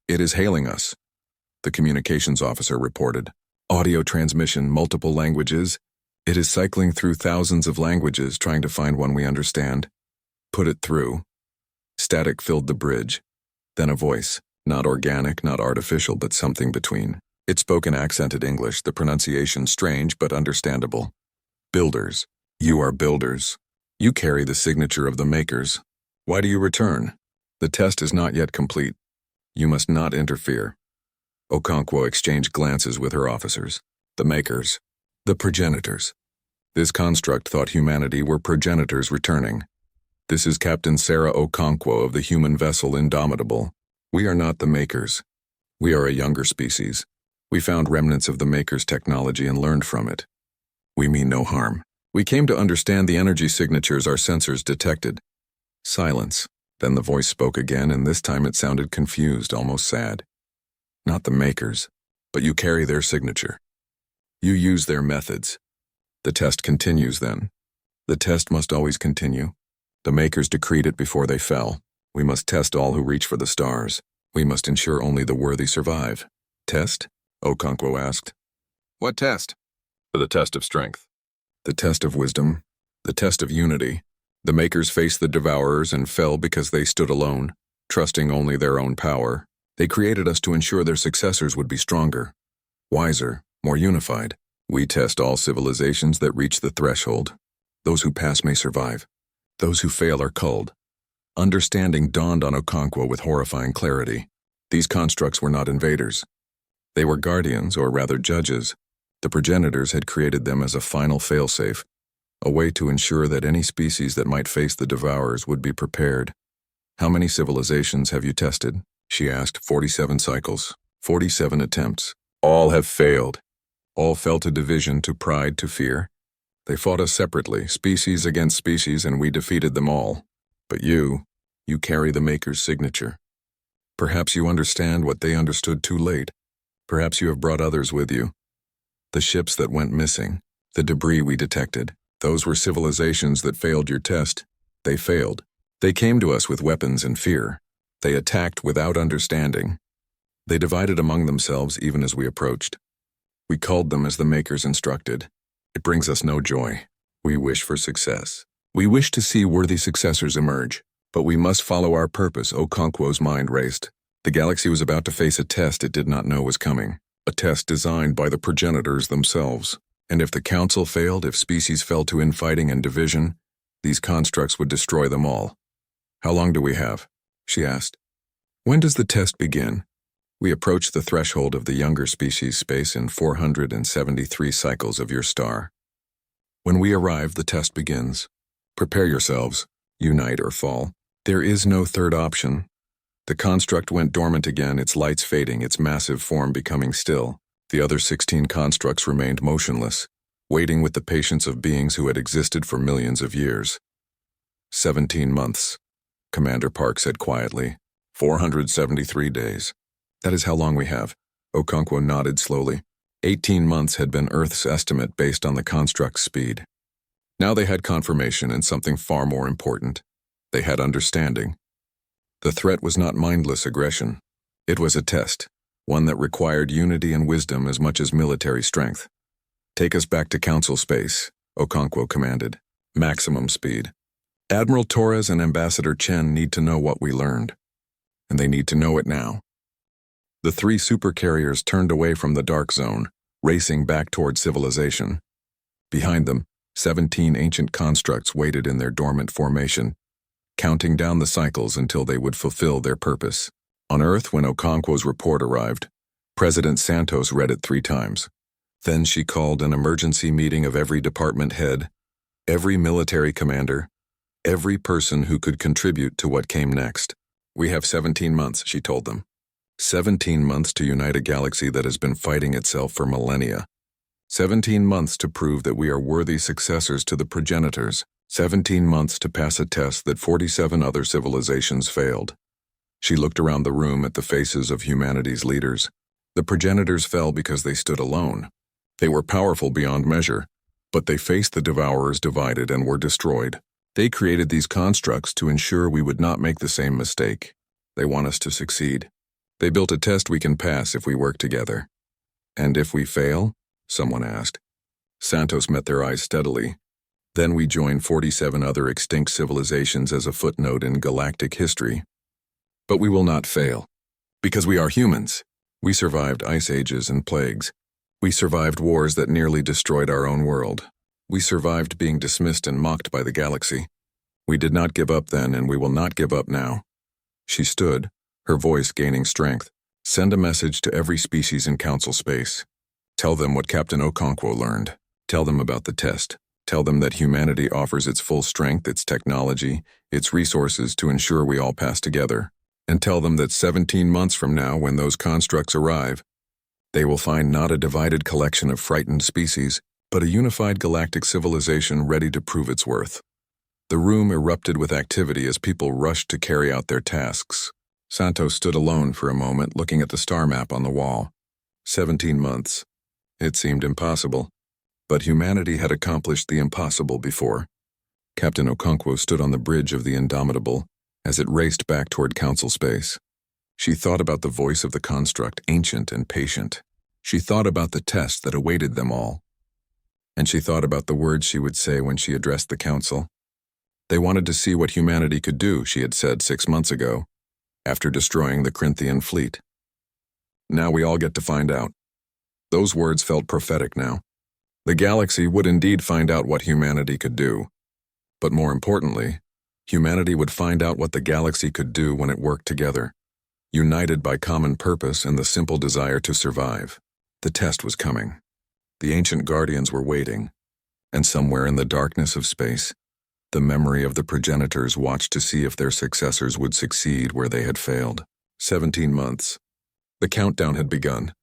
"It is hailing us," the communications officer reported. "Audio transmission, multiple languages. It is cycling through thousands of languages trying to find one we understand. Put it through." Static filled the bridge. Then a voice, not organic, not artificial, but something between. It spoke in accented English, the pronunciation strange but understandable. "Builders. You are builders. You carry the signature of the makers. Why do you return? The test is not yet complete. You must not interfere." Okonkwo exchanged glances with her officers. The makers. The progenitors. This construct thought humanity were progenitors returning. "This is Captain Sarah Okonkwo of the human vessel Indomitable. We are not the makers. We are a younger species. We found remnants of the makers' technology and learned from it. We mean no harm. We came to understand the energy signatures our sensors detected." Silence. Then the voice spoke again, and this time it sounded confused, almost sad. "Not the makers, but you carry their signature. You use their methods. The test continues then. The test must always continue. The makers decreed it before they fell. We must test all who reach for the stars. We must ensure only the worthy survive." "Test?" Okonkwo asked. "What test?" "The test of strength. The test of wisdom. The test of unity. The makers faced the devourers and fell because they stood alone, trusting only their own power. They created us to ensure their successors would be stronger, wiser, more unified. We test all civilizations that reach the threshold. Those who pass may survive. Those who fail are culled." Understanding dawned on Okonkwo with horrifying clarity. These constructs were not invaders. They were guardians, or rather judges. The progenitors had created them as a final failsafe, a way to ensure that any species that might face the devourers would be prepared. "How many civilizations have you tested?" she asked. 47 cycles, 47 attempts. All have failed. All fell to division, to pride, to fear. They fought us separately, species against species, and we defeated them all. But you carry the Maker's signature. Perhaps you understand what they understood too late. Perhaps you have brought others with you. The ships that went missing, the debris we detected, those were civilizations that failed your test. They failed. They came to us with weapons and fear. They attacked without understanding. They divided among themselves even as we approached. We called them as the Makers instructed. It brings us no joy. We wish for success. We wish to see worthy successors emerge. But we must follow our purpose. Okonkwo's mind raced. The galaxy was about to face a test it did not know was coming. A test designed by the progenitors themselves. And if the council failed, if species fell to infighting and division, these constructs would destroy them all. "How long do we have?" she asked. "When does the test begin?" "We approach the threshold of the younger species space in 473 cycles of your star. When we arrive, the test begins. Prepare yourselves. Unite or fall. There is no third option." The construct went dormant again, its lights fading, its massive form becoming still. The other 16 constructs remained motionless, waiting with the patience of beings who had existed for millions of years. 17 months, Commander Park said quietly. 473 days. That is how long we have. Okonkwo nodded slowly. 18 months had been Earth's estimate based on the construct's speed. Now they had confirmation and something far more important. They had understanding. The threat was not mindless aggression. It was a test. one that required unity and wisdom as much as military strength. "Take us back to Council Space," Okonkwo commanded. "Maximum speed. Admiral Torres and Ambassador Chen need to know what we learned, and they need to know it now." The 3 supercarriers turned away from the dark zone, racing back toward civilization. Behind them, 17 ancient constructs waited in their dormant formation, counting down the cycles until they would fulfill their purpose. On Earth, when Okonkwo's report arrived, President Santos read it 3 times. Then she called an emergency meeting of every department head, every military commander, every person who could contribute to what came next. "We have 17 months, she told them. 17 months to unite a galaxy that has been fighting itself for millennia. 17 months to prove that we are worthy successors to the progenitors. 17 months to pass a test that 47 other civilizations failed." She looked around the room at the faces of humanity's leaders. The progenitors fell because they stood alone. They were powerful beyond measure, but they faced the devourers divided and were destroyed. They created these constructs to ensure we would not make the same mistake. They want us to succeed. They built a test we can pass if we work together. "And if we fail?" someone asked. Santos met their eyes steadily. "Then we join 47 other extinct civilizations as a footnote in galactic history. But we will not fail. Because we are humans. We survived ice ages and plagues. We survived wars that nearly destroyed our own world. We survived being dismissed and mocked by the galaxy. We did not give up then, and we will not give up now." She stood, her voice gaining strength. "Send a message to every species in Council Space. Tell them what Captain Okonkwo learned. Tell them about the test. Tell them that humanity offers its full strength, its technology, its resources to ensure we all pass together. And tell them that 17 months from now, when those constructs arrive, they will find not a divided collection of frightened species, but a unified galactic civilization ready to prove its worth." The room erupted with activity as people rushed to carry out their tasks. Santos stood alone for a moment, looking at the star map on the wall. 17 months. It seemed impossible. But humanity had accomplished the impossible before. Captain Okonkwo stood on the bridge of the Indomitable as it raced back toward Council Space. She thought about the voice of the construct, ancient and patient. She thought about the test that awaited them all. And she thought about the words she would say when she addressed the council. They wanted to see what humanity could do, she had said 6 months ago, after destroying the Corinthian fleet. Now we all get to find out. Those words felt prophetic now. The galaxy would indeed find out what humanity could do. But more importantly, humanity would find out what the galaxy could do when it worked together, united by common purpose and the simple desire to survive. The test was coming. The ancient guardians were waiting, and somewhere in the darkness of space, the memory of the progenitors watched to see if their successors would succeed where they had failed. 17 months. The countdown had begun.